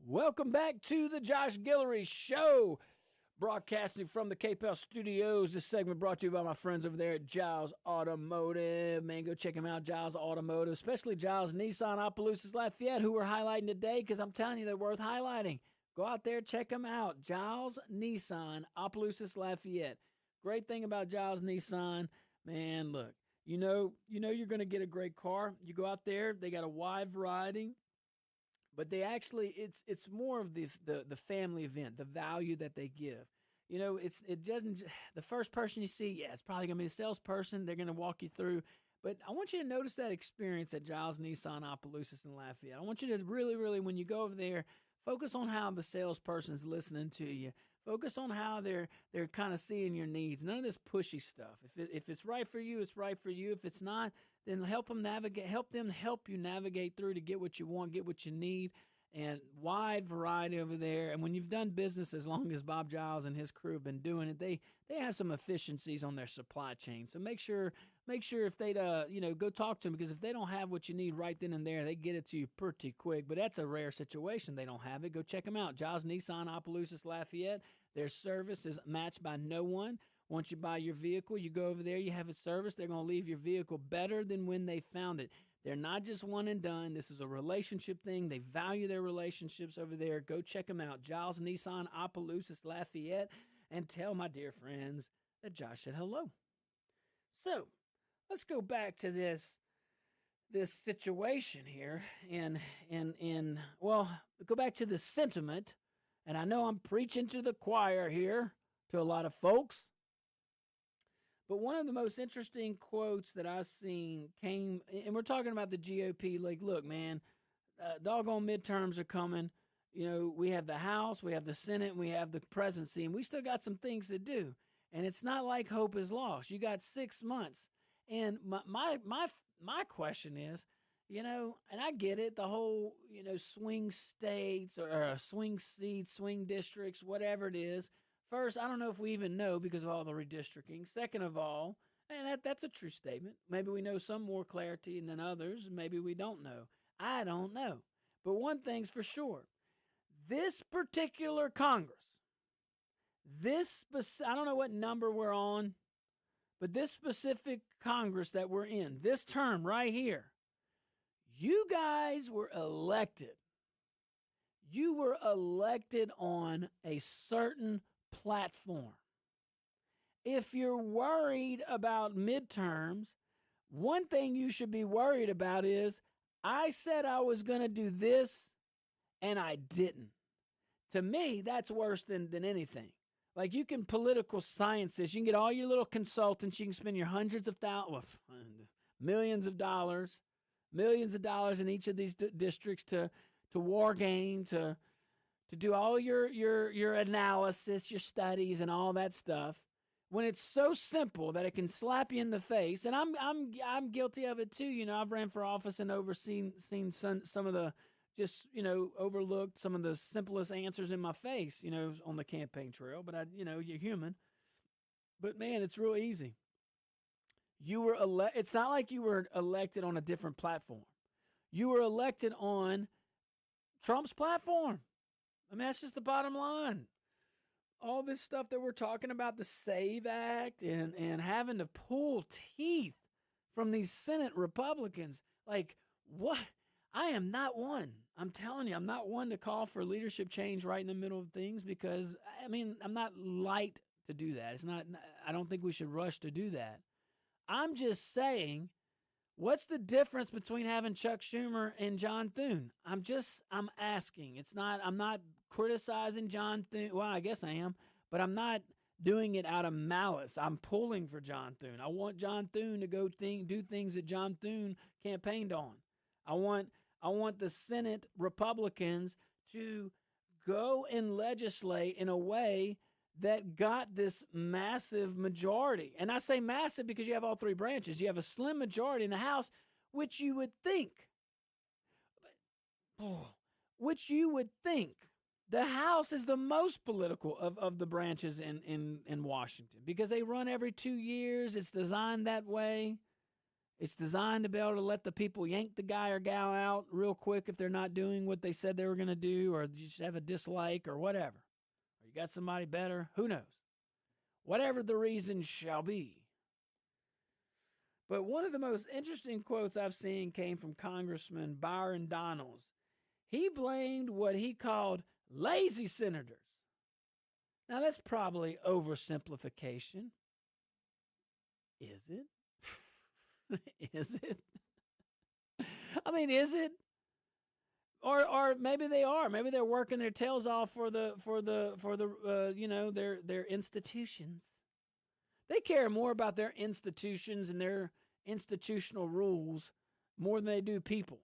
S1: Welcome back to the Josh Guillory Show, broadcasting from the KPEL Studios. This segment brought to you by my friends over there at Giles Automotive. Man, go check them out, Giles Automotive, especially Giles Nissan Opelousas Lafayette, who we're highlighting today because I'm telling you, they're worth highlighting. Go out there, check them out. Giles Nissan Opelousas Lafayette. Great thing about Giles Nissan, man, look, you know you're going to get a great car. You go out there, they got a wide variety. But they actually, it's more of the family event, the value that they give. You know, it doesn't, the first person you see, yeah, it's probably going to be a salesperson. They're going to walk you through. But I want you to notice that experience at Giles Nissan Opelousas in Lafayette. I want you to really, really, when you go over there, focus on how the salesperson's listening to you. Focus on how they're kind of seeing your needs. None of this pushy stuff. If it's right for you, it's right for you. If it's not, then help them help you navigate through to get what you want, get what you need, and wide variety over there. And when you've done business as long as Bob Giles and his crew have been doing it, they have some efficiencies on their supply chain. So make sure if they'd go talk to them, because if they don't have what you need right then and there, they get it to you pretty quick. But that's a rare situation. They don't have it. Go check them out. Giles Nissan Opelousas Lafayette. Their service is matched by no one. Once you buy your vehicle, you go over there, you have it serviced. They're going to leave your vehicle better than when they found it. They're not just one and done. This is a relationship thing. They value their relationships over there. Go check them out. Giles Nissan Opelousas Lafayette. And tell my dear friends that Josh said hello. So let's go back to this situation here. Well, go back to the sentiment. And I know I'm preaching to the choir here to a lot of folks. But one of the most interesting quotes that I've seen came, and we're talking about the GOP, like, look, man, doggone midterms are coming. You know, we have the House, we have the Senate, and we have the presidency, and we still got some things to do. And it's not like hope is lost. You got 6 months. And my question is, you know, and I get it, the whole, you know, swing states or swing seats, swing districts, whatever it is. First, I don't know if we even know because of all the redistricting. Second of all, and that's a true statement. Maybe we know some more clarity than others. Maybe we don't know. I don't know. But one thing's for sure. This particular Congress, I don't know what number we're on, but this specific Congress that we're in, this term right here, you guys were elected. You were elected on a certain platform. If you're worried about midterms, one thing you should be worried about is, I said I was going to do this and I didn't. To me, that's worse than anything. Like, you can political science this. You can get all your little consultants. You can spend your hundreds of thousands, millions of dollars in each of these districts to war game, to do all your analysis, your studies, and all that stuff, when it's so simple that it can slap you in the face. And I'm guilty of it too. You know, I've ran for office and seen some of the, just, you know, overlooked some of the simplest answers in my face, you know, on the campaign trail. But you're human. But man, it's real easy. It's not like you were elected on a different platform. You were elected on Trump's platform. I mean, that's just the bottom line. All this stuff that we're talking about, the SAVE Act and having to pull teeth from these Senate Republicans. Like, what? I am not one. I'm telling you, I'm not one to call for leadership change right in the middle of things, because, I mean, I'm not light to do that. I don't think we should rush to do that. I'm just saying, what's the difference between having Chuck Schumer and John Thune? I'm asking. I'm not criticizing John Thune. Well, I guess I am, but I'm not doing it out of malice. I'm pulling for John Thune. I want John Thune to go do things that John Thune campaigned on. I want the Senate Republicans to go and legislate in a way that got this massive majority. And I say massive because you have all three branches. You have a slim majority in the House, which you would think the House is the most political of the branches in Washington, because they run every 2 years. It's designed that way. It's designed to be able to let the people yank the guy or gal out real quick if they're not doing what they said they were going to do, or you just have a dislike or whatever. Or you got somebody better. Who knows? Whatever the reason shall be. But one of the most interesting quotes I've seen came from Congressman Byron Donalds. He blamed what he called lazy senators. Now, that's probably oversimplification. Is it? Is it? I mean, is it? Or maybe they are. Maybe they're working their tails off for the their institutions. They care more about their institutions and their institutional rules more than they do people.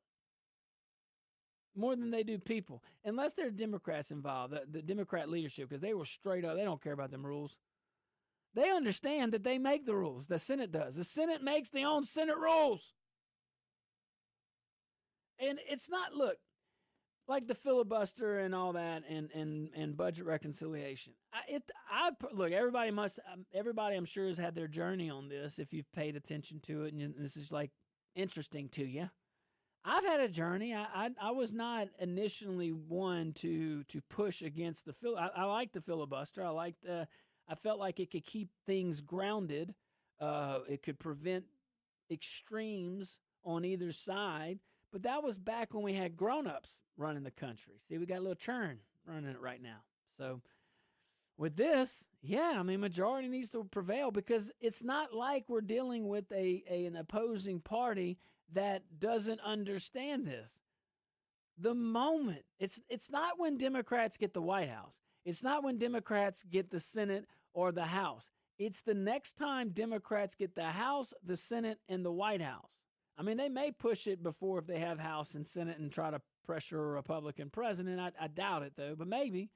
S1: More than they do people. Unless there are Democrats involved, the Democrat leadership, because they were straight up, they don't care about them rules. They understand that they make the rules. The Senate does. The Senate makes their own Senate rules. And it's not, look, like the filibuster and all that and budget reconciliation. Look, everybody I'm sure has had their journey on this if you've paid attention to it and this is like interesting to you. I've had a journey. I was not initially one to push against the I liked the filibuster. I felt like it could keep things grounded. It could prevent extremes on either side. But that was back when we had grown-ups running the country. See, we got a little churn running it right now. So with this, majority needs to prevail because it's not like we're dealing with an opposing party that doesn't understand this. The moment, it's not when Democrats get the White House. It's not when Democrats get the Senate or the House. It's the next time Democrats get the House, the Senate, and the White House. I mean, they may push it before if they have House and Senate and try to pressure a Republican president. I doubt it, though, but maybe.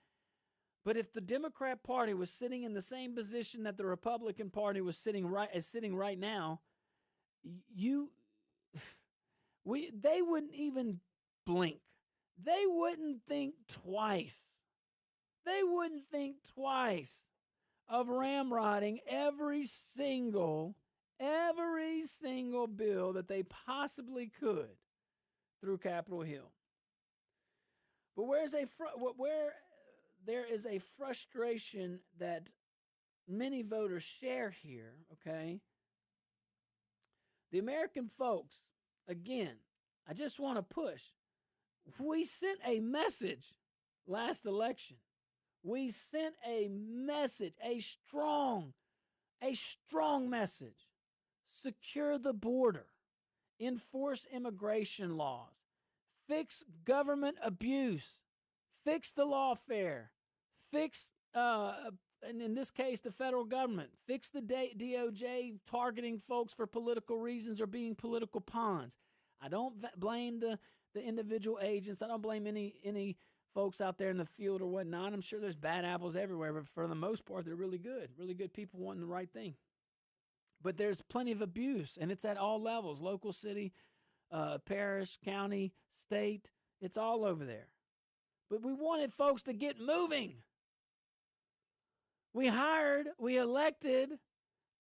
S1: But if the Democrat Party was sitting in the same position that the Republican Party was sitting right now, they wouldn't even blink. They wouldn't think twice. They wouldn't think twice of ramrodding every single bill that they possibly could through Capitol Hill. But where there is a frustration that many voters share here, okay? The American folks, again, I just want to push. We sent a message last election. We sent a message, a strong message. Secure the border, enforce immigration laws, fix government abuse, fix the lawfare, fix, and in this case, the federal government, fix the DOJ targeting folks for political reasons or being political pawns. I don't blame the individual agents. I don't blame any folks out there in the field or whatnot. I'm sure there's bad apples everywhere, but for the most part, they're really good people wanting the right thing. But there's plenty of abuse, and it's at all levels, local, city, parish, county, state. It's all over there. But we wanted folks to get moving. We elected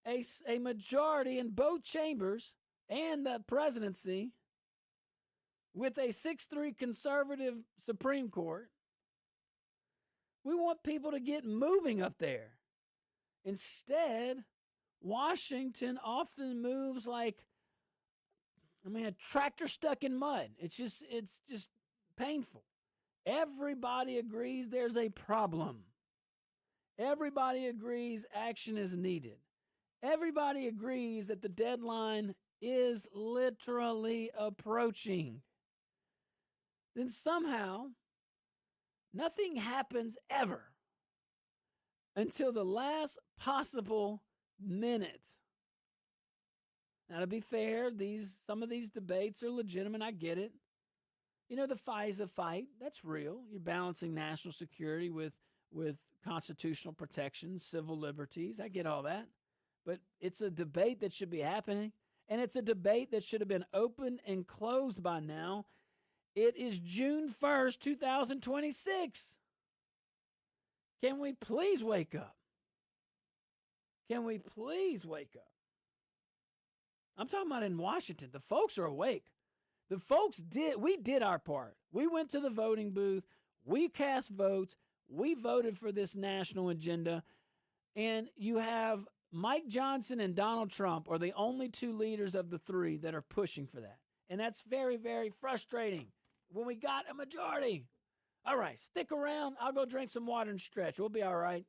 S1: a majority in both chambers and the presidency with a 6-3 conservative Supreme Court. We want people to get moving up there. Instead, Washington often moves like, a tractor stuck in mud. It's just painful. Everybody agrees there's a problem. Everybody agrees action is needed. Everybody agrees that the deadline is literally approaching. Then somehow, nothing happens ever until the last possible minute. Now, to be fair, some of these debates are legitimate. I get it. The FISA fight, that's real. You're balancing national security with constitutional protections, civil liberties. I get all that. But it's a debate that should be happening, and it's a debate that should have been open and closed by now. It is June 1st, 2026. Can we please wake up? Can we please wake up? I'm talking about in Washington. The folks are awake. We did our part. We went to the voting booth. We cast votes. We voted for this national agenda. And you have Mike Johnson and Donald Trump are the only two leaders of the three that are pushing for that. And that's very, very frustrating when we got a majority. All right, stick around. I'll go drink some water and stretch. We'll be all right.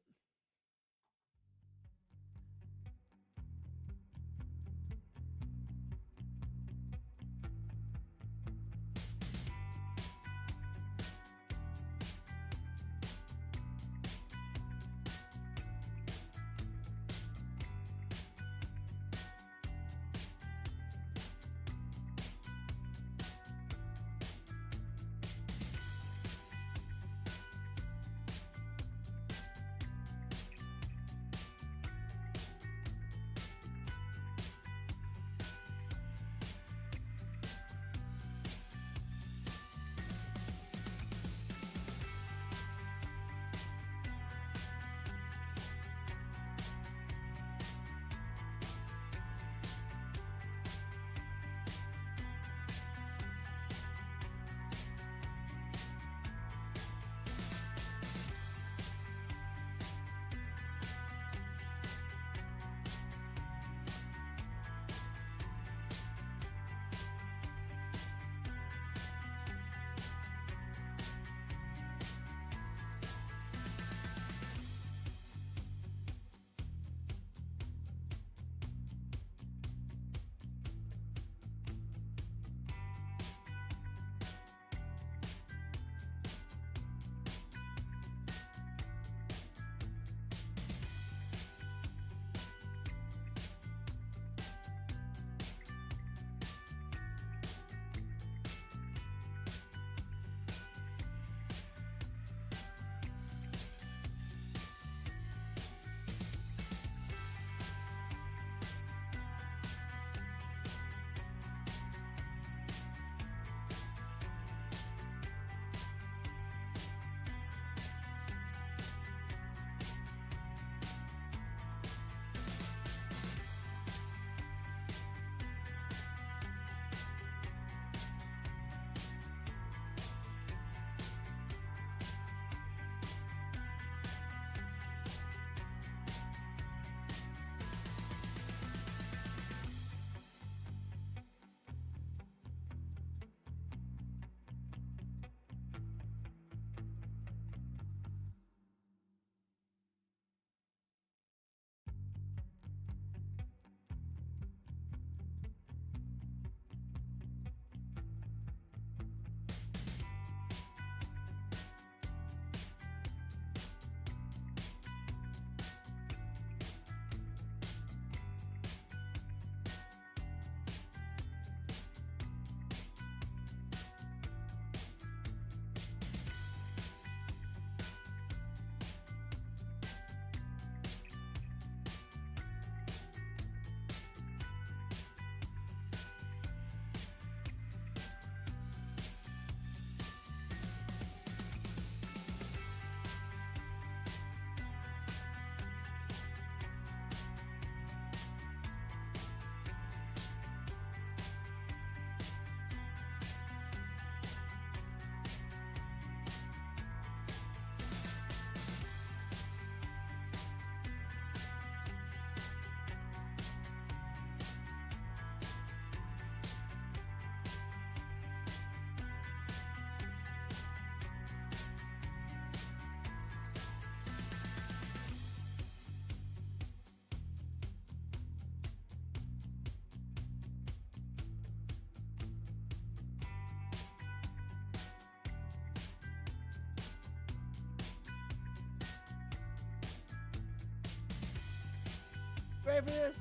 S1: Ready for this?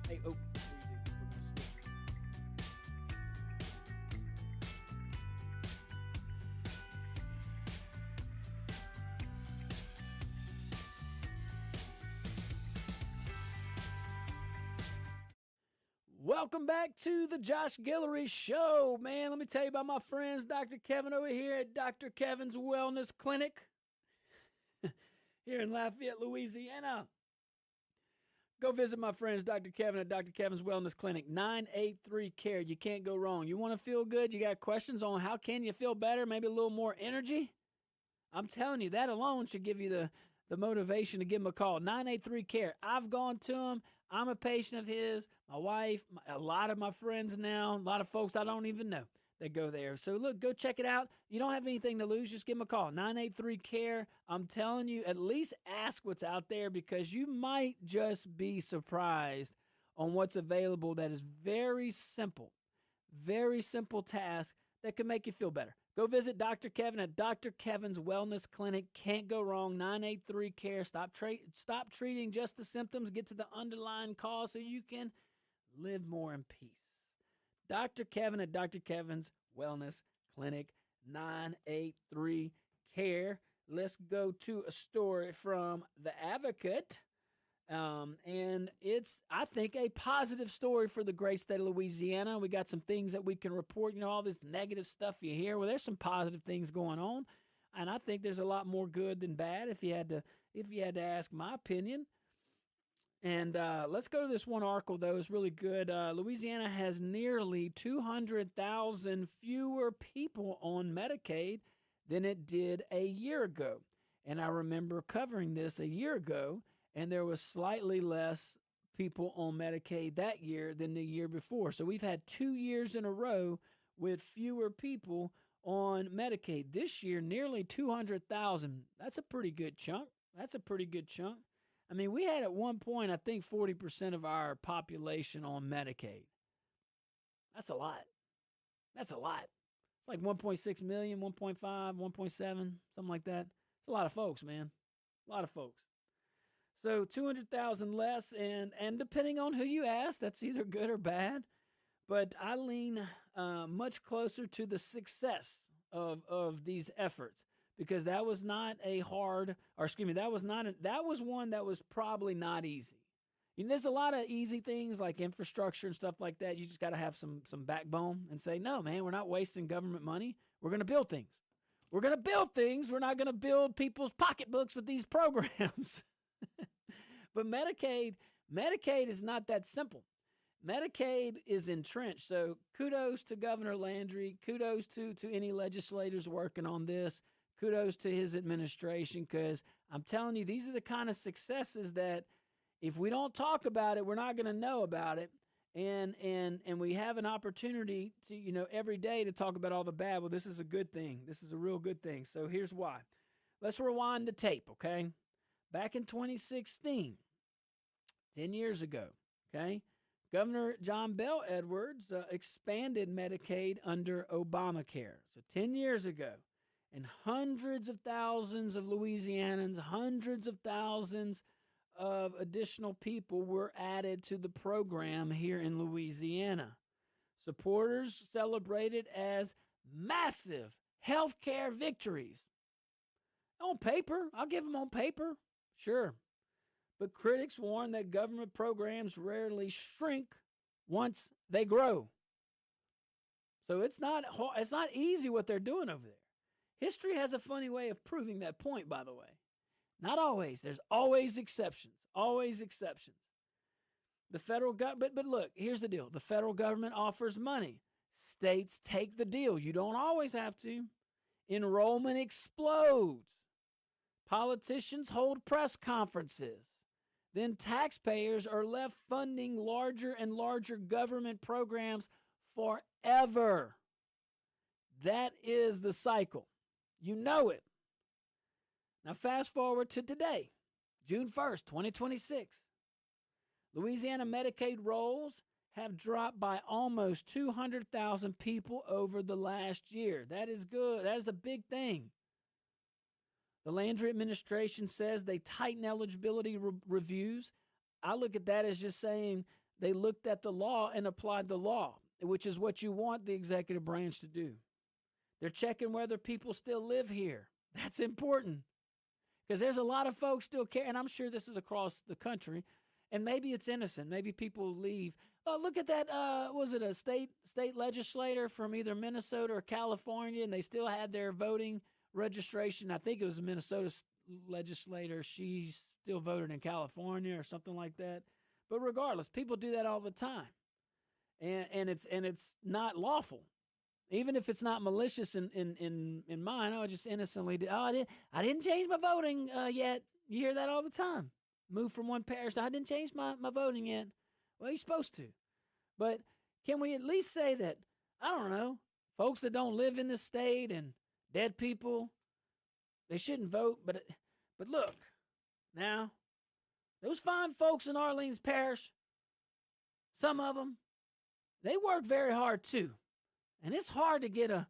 S1: Hey, oh, what do you do? We're gonna switch. Welcome back to the Josh Guillory Show, man. Let me tell you about my friends, Dr. Kevin over here at Dr. Kevin's Wellness Clinic here in Lafayette, Louisiana. Go visit my friends, Dr. Kevin at Dr. Kevin's Wellness Clinic, 983-CARE. You can't go wrong. You want to feel good? You got questions on how can you feel better, maybe a little more energy? I'm telling you, that alone should give you the motivation to give him a call, 983-CARE. I've gone to him. I'm a patient of his. My wife, a lot of my friends now, a lot of folks I don't even know that go there. So, look, go check it out. You don't have anything to lose. Just give him a call, 983-CARE. I'm telling you, at least ask what's out there because you might just be surprised on what's available that is very simple task that can make you feel better. Go visit Dr. Kevin at Dr. Kevin's Wellness Clinic. Can't go wrong, 983-CARE. Stop treating just the symptoms. Get to the underlying cause so you can live more in peace. Dr. Kevin at Dr. Kevin's Wellness Clinic, 983-CARE. Let's go to a story from The Advocate. And it's, I think, a positive story for the great state of Louisiana. We got some things that we can report. You know, all this negative stuff you hear. Well, there's some positive things going on. And I think there's a lot more good than bad if you had to ask my opinion. And let's go to this one article, though. It's really good. Louisiana has nearly 200,000 fewer people on Medicaid than it did a year ago. And I remember covering this a year ago, and there was slightly less people on Medicaid that year than the year before. So we've had 2 years in a row with fewer people on Medicaid. This year, nearly 200,000. That's a pretty good chunk. I mean, we had at one point, I think, 40% of our population on Medicaid. That's a lot. It's like 1.6 million, 1.5, 1.7, something like that. It's a lot of folks, man. A lot of folks. So 200,000 less, and depending on who you ask, that's either good or bad. But I lean much closer to the success of these efforts. Because that was not that was one that was probably not easy. You know, there's a lot of easy things like infrastructure and stuff like that. You just got to have some backbone and say, no, man, we're not wasting government money. We're going to build things. We're not going to build people's pocketbooks with these programs. But Medicaid is not that simple. Medicaid is entrenched. So kudos to Governor Landry. Kudos to any legislators working on this. Kudos to his administration, because I'm telling you, these are the kind of successes that if we don't talk about it, we're not going to know about it. And we have an opportunity to, you know, every day to talk about all the bad. Well, this is a good thing. This is a real good thing. So here's why. Let's rewind the tape, okay? Back in 2016, 10 years ago, okay, Governor John Bel Edwards expanded Medicaid under Obamacare. So 10 years ago. And hundreds of thousands of Louisianans, hundreds of thousands of additional people were added to the program here in Louisiana. Supporters celebrated as massive healthcare victories. On paper, I'll give them on paper, sure. But critics warn that government programs rarely shrink once they grow. So it's not easy what they're doing over there. History has a funny way of proving that point, by the way. Not always. There's always exceptions. The federal government, but look, here's the deal. The federal government offers money. States take the deal. You don't always have to. Enrollment explodes. Politicians hold press conferences. Then taxpayers are left funding larger and larger government programs forever. That is the cycle. You know it. Now fast forward to today, June 1st, 2026. Louisiana Medicaid rolls have dropped by almost 200,000 people over the last year. That is good. That is a big thing. The Landry administration says they tighten eligibility reviews. I look at that as just saying they looked at the law and applied the law, which is what you want the executive branch to do. They're checking whether people still live here. That's important because there's a lot of folks still care, and I'm sure this is across the country, and maybe it's innocent. Maybe people leave. Oh, look at that. Was it a state legislator from either Minnesota or California, and they still had their voting registration? I think it was a Minnesota legislator. She still voted in California or something like that. But regardless, people do that all the time, and it's not lawful. Even if it's not malicious in mine, I just innocently did. Oh, I didn't change my voting yet. You hear that all the time. Move from one parish to I didn't change my voting yet. Well, you're supposed to. But can we at least say that, I don't know, folks that don't live in this state and dead people, they shouldn't vote. But look, now, those fine folks in Arlene's parish, some of them, they work very hard too. And it's hard to get a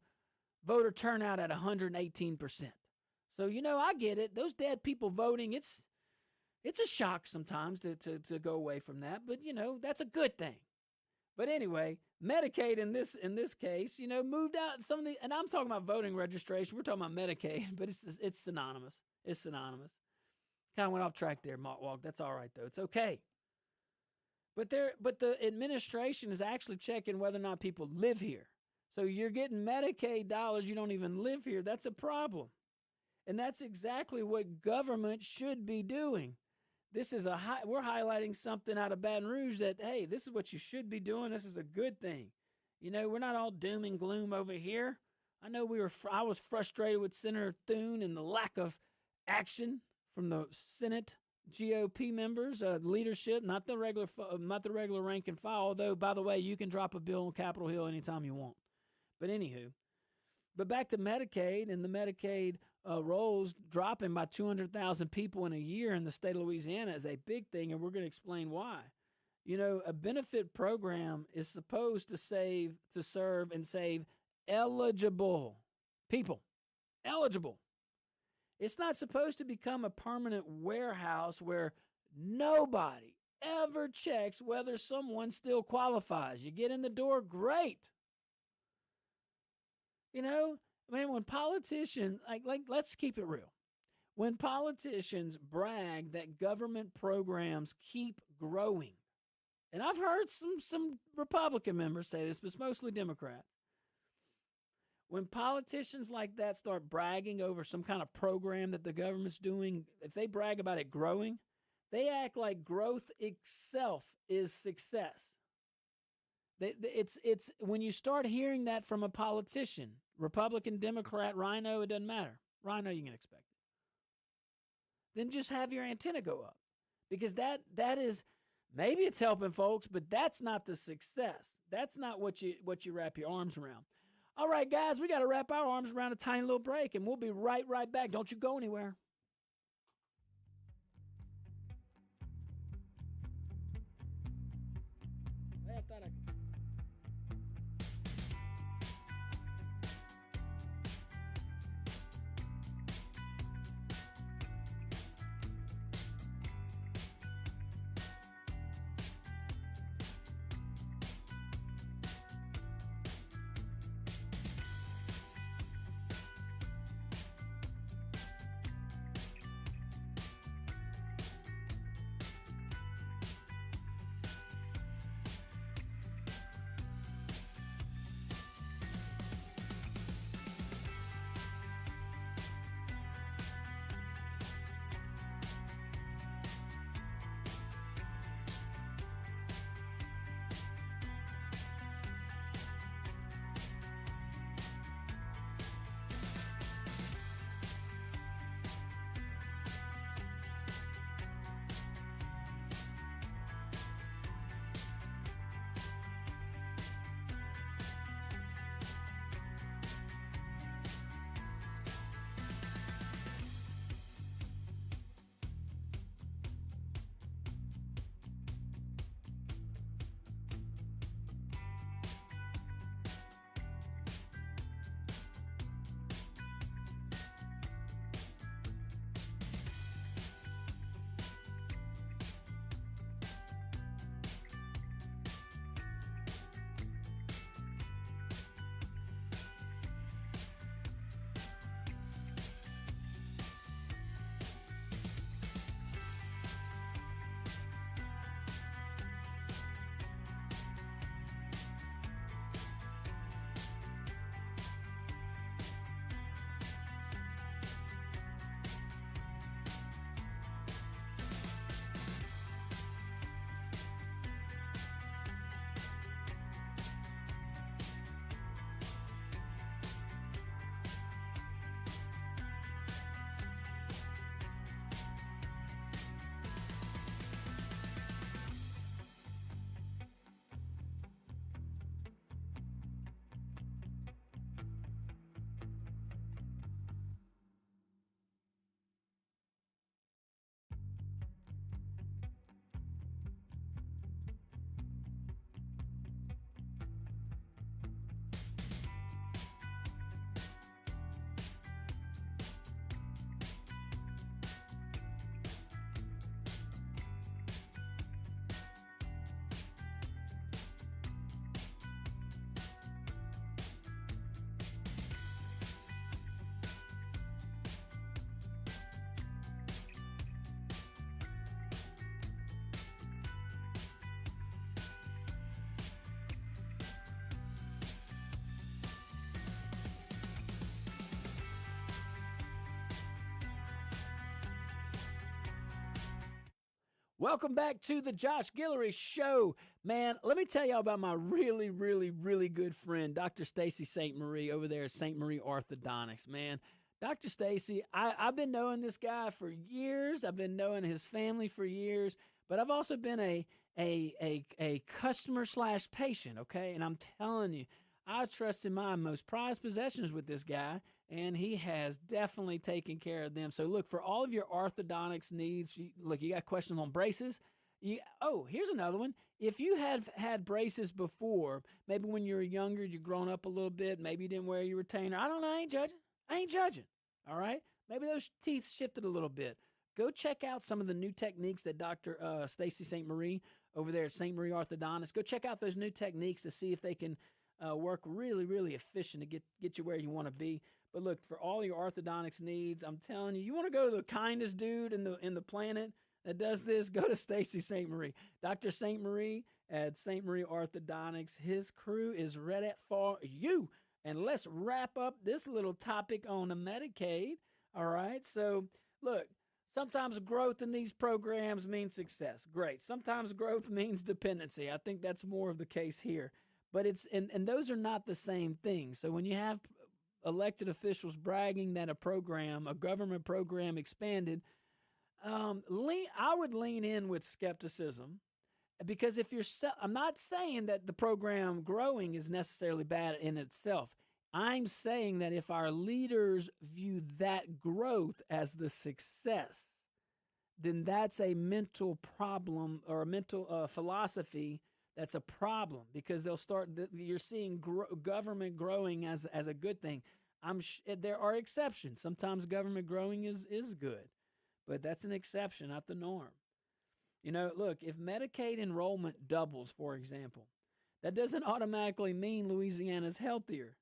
S1: voter turnout at 118%. So, I get it. Those dead people voting, it's a shock sometimes to go away from that. But, that's a good thing. But anyway, Medicaid in this case, moved out some of the, and I'm talking about voting registration. We're talking about Medicaid, but it's synonymous. It's synonymous. Kind of went off track there, Mark Walk. That's all right, though. It's okay. But the administration is actually checking whether or not people live here. So you're getting Medicaid dollars, you don't even live here. That's a problem. And that's exactly what government should be doing. This is we're highlighting something out of Baton Rouge that, hey, this is what you should be doing. This is a good thing. We're not all doom and gloom over here. I know I was frustrated with Senator Thune and the lack of action from the Senate GOP members, leadership, not the regular rank and file. Although, by the way, you can drop a bill on Capitol Hill anytime you want. But anywho, back to Medicaid and the Medicaid rolls dropping by 200,000 people in a year in the state of Louisiana is a big thing, and we're going to explain why. A benefit program is supposed to serve and save eligible people. Eligible. It's not supposed to become a permanent warehouse where nobody ever checks whether someone still qualifies. You get in the door, great. When politicians, let's keep it real. When politicians brag that government programs keep growing, and I've heard some Republican members say this, but it's mostly Democrats. When politicians like that start bragging over some kind of program that the government's doing, if they brag about it growing, they act like growth itself is success. It's when you start hearing that from a politician, Republican, Democrat, Rhino, it doesn't matter. Rhino, you can expect it. Then just have your antenna go up, because that is, maybe it's helping folks, but that's not the success. That's not what you wrap your arms around. All right, guys, we got to wrap our arms around a tiny little break, and we'll be right back. Don't you go anywhere. I thought I could. Welcome back to the Josh Guillory Show. Man, let me tell y'all about my really, really, really good friend, Dr. Stacy St. Marie over there at St. Marie Orthodontics. Man, Dr. Stacy, I've been knowing this guy for years. I've been knowing his family for years, but I've also been a customer / patient, okay? And I'm telling you, I trusted my most prized possessions with this guy, and he has definitely taken care of them. So look, for all of your orthodontics needs, you got questions on braces. Here's another one. If you have had braces before, maybe when you were younger, you've grown up a little bit, maybe you didn't wear your retainer. I don't know, I ain't judging, all right? Maybe those teeth shifted a little bit. Go check out some of the new techniques that Dr. Stacy St. Marie over there at St. Marie Orthodontics. Go check out those new techniques to see if they can work really, really efficient to get you where you want to be. But look, for all your orthodontics needs, I'm telling you, you want to go to the kindest dude in the planet that does this, go to Stacy St. Marie. Dr. St. Marie at St. Marie Orthodontics. His crew is ready for you. And let's wrap up this little topic on the Medicaid. All right. So look, sometimes growth in these programs means success. Great. Sometimes growth means dependency. I think that's more of the case here. But and those are not the same thing. So when you have elected officials bragging that a government program expanded, I would lean in with skepticism, because I'm not saying that the program growing is necessarily bad in itself. I'm saying that if our leaders view that growth as the success, then that's a mental problem or a mental philosophy. That's a problem, because you're seeing government growing as a good thing. There are exceptions. Sometimes government growing is good, but that's an exception, not the norm. Look, if Medicaid enrollment doubles, for example, that doesn't automatically mean Louisiana's healthier.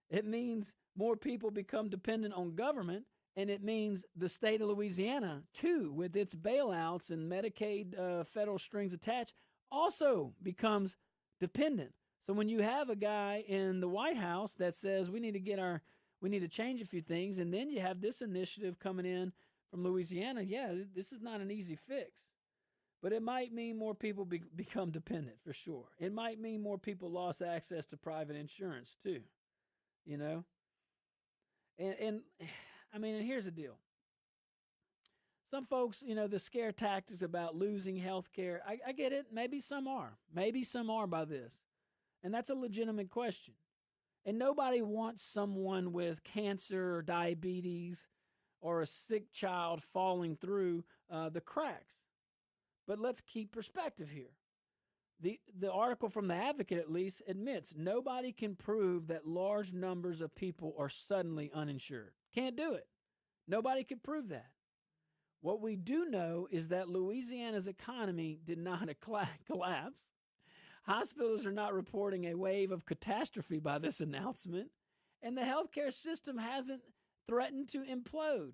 S1: It means more people become dependent on government, and it means the state of Louisiana, too, with its bailouts and Medicaid federal strings attached, also becomes dependent. So when you have a guy in the White House that says we need to change a few things, and then you have this initiative coming in from Louisiana, this is not an easy fix. But it might mean more people become dependent, for sure. It might mean more people lost access to private insurance too, And here's the deal. Some folks, the scare tactics about losing health care, I get it. Maybe some are. Maybe some are by this. And that's a legitimate question. And nobody wants someone with cancer or diabetes or a sick child falling through the cracks. But let's keep perspective here. The article from The Advocate, at least, admits nobody can prove that large numbers of people are suddenly uninsured. Can't do it. Nobody can prove that. What we do know is that Louisiana's economy did not collapse. Hospitals are not reporting a wave of catastrophe by this announcement, and the healthcare system hasn't threatened to implode.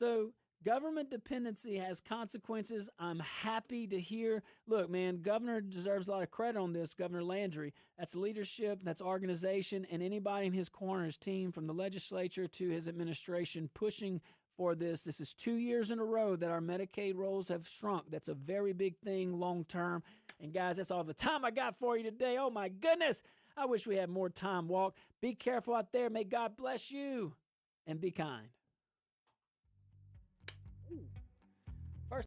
S1: So government dependency has consequences. I'm happy to hear. Look, man, Governor deserves a lot of credit on this, Governor Landry. That's leadership, that's organization, and anybody in his corner, his team, from the legislature to his administration, pushing for this. This is 2 years in a row that our Medicaid rolls have shrunk. That's a very big thing long term. And guys, that's all the time I got for you today. Oh my goodness. I wish we had more time, Walk. Be careful out there. May God bless you, and be kind.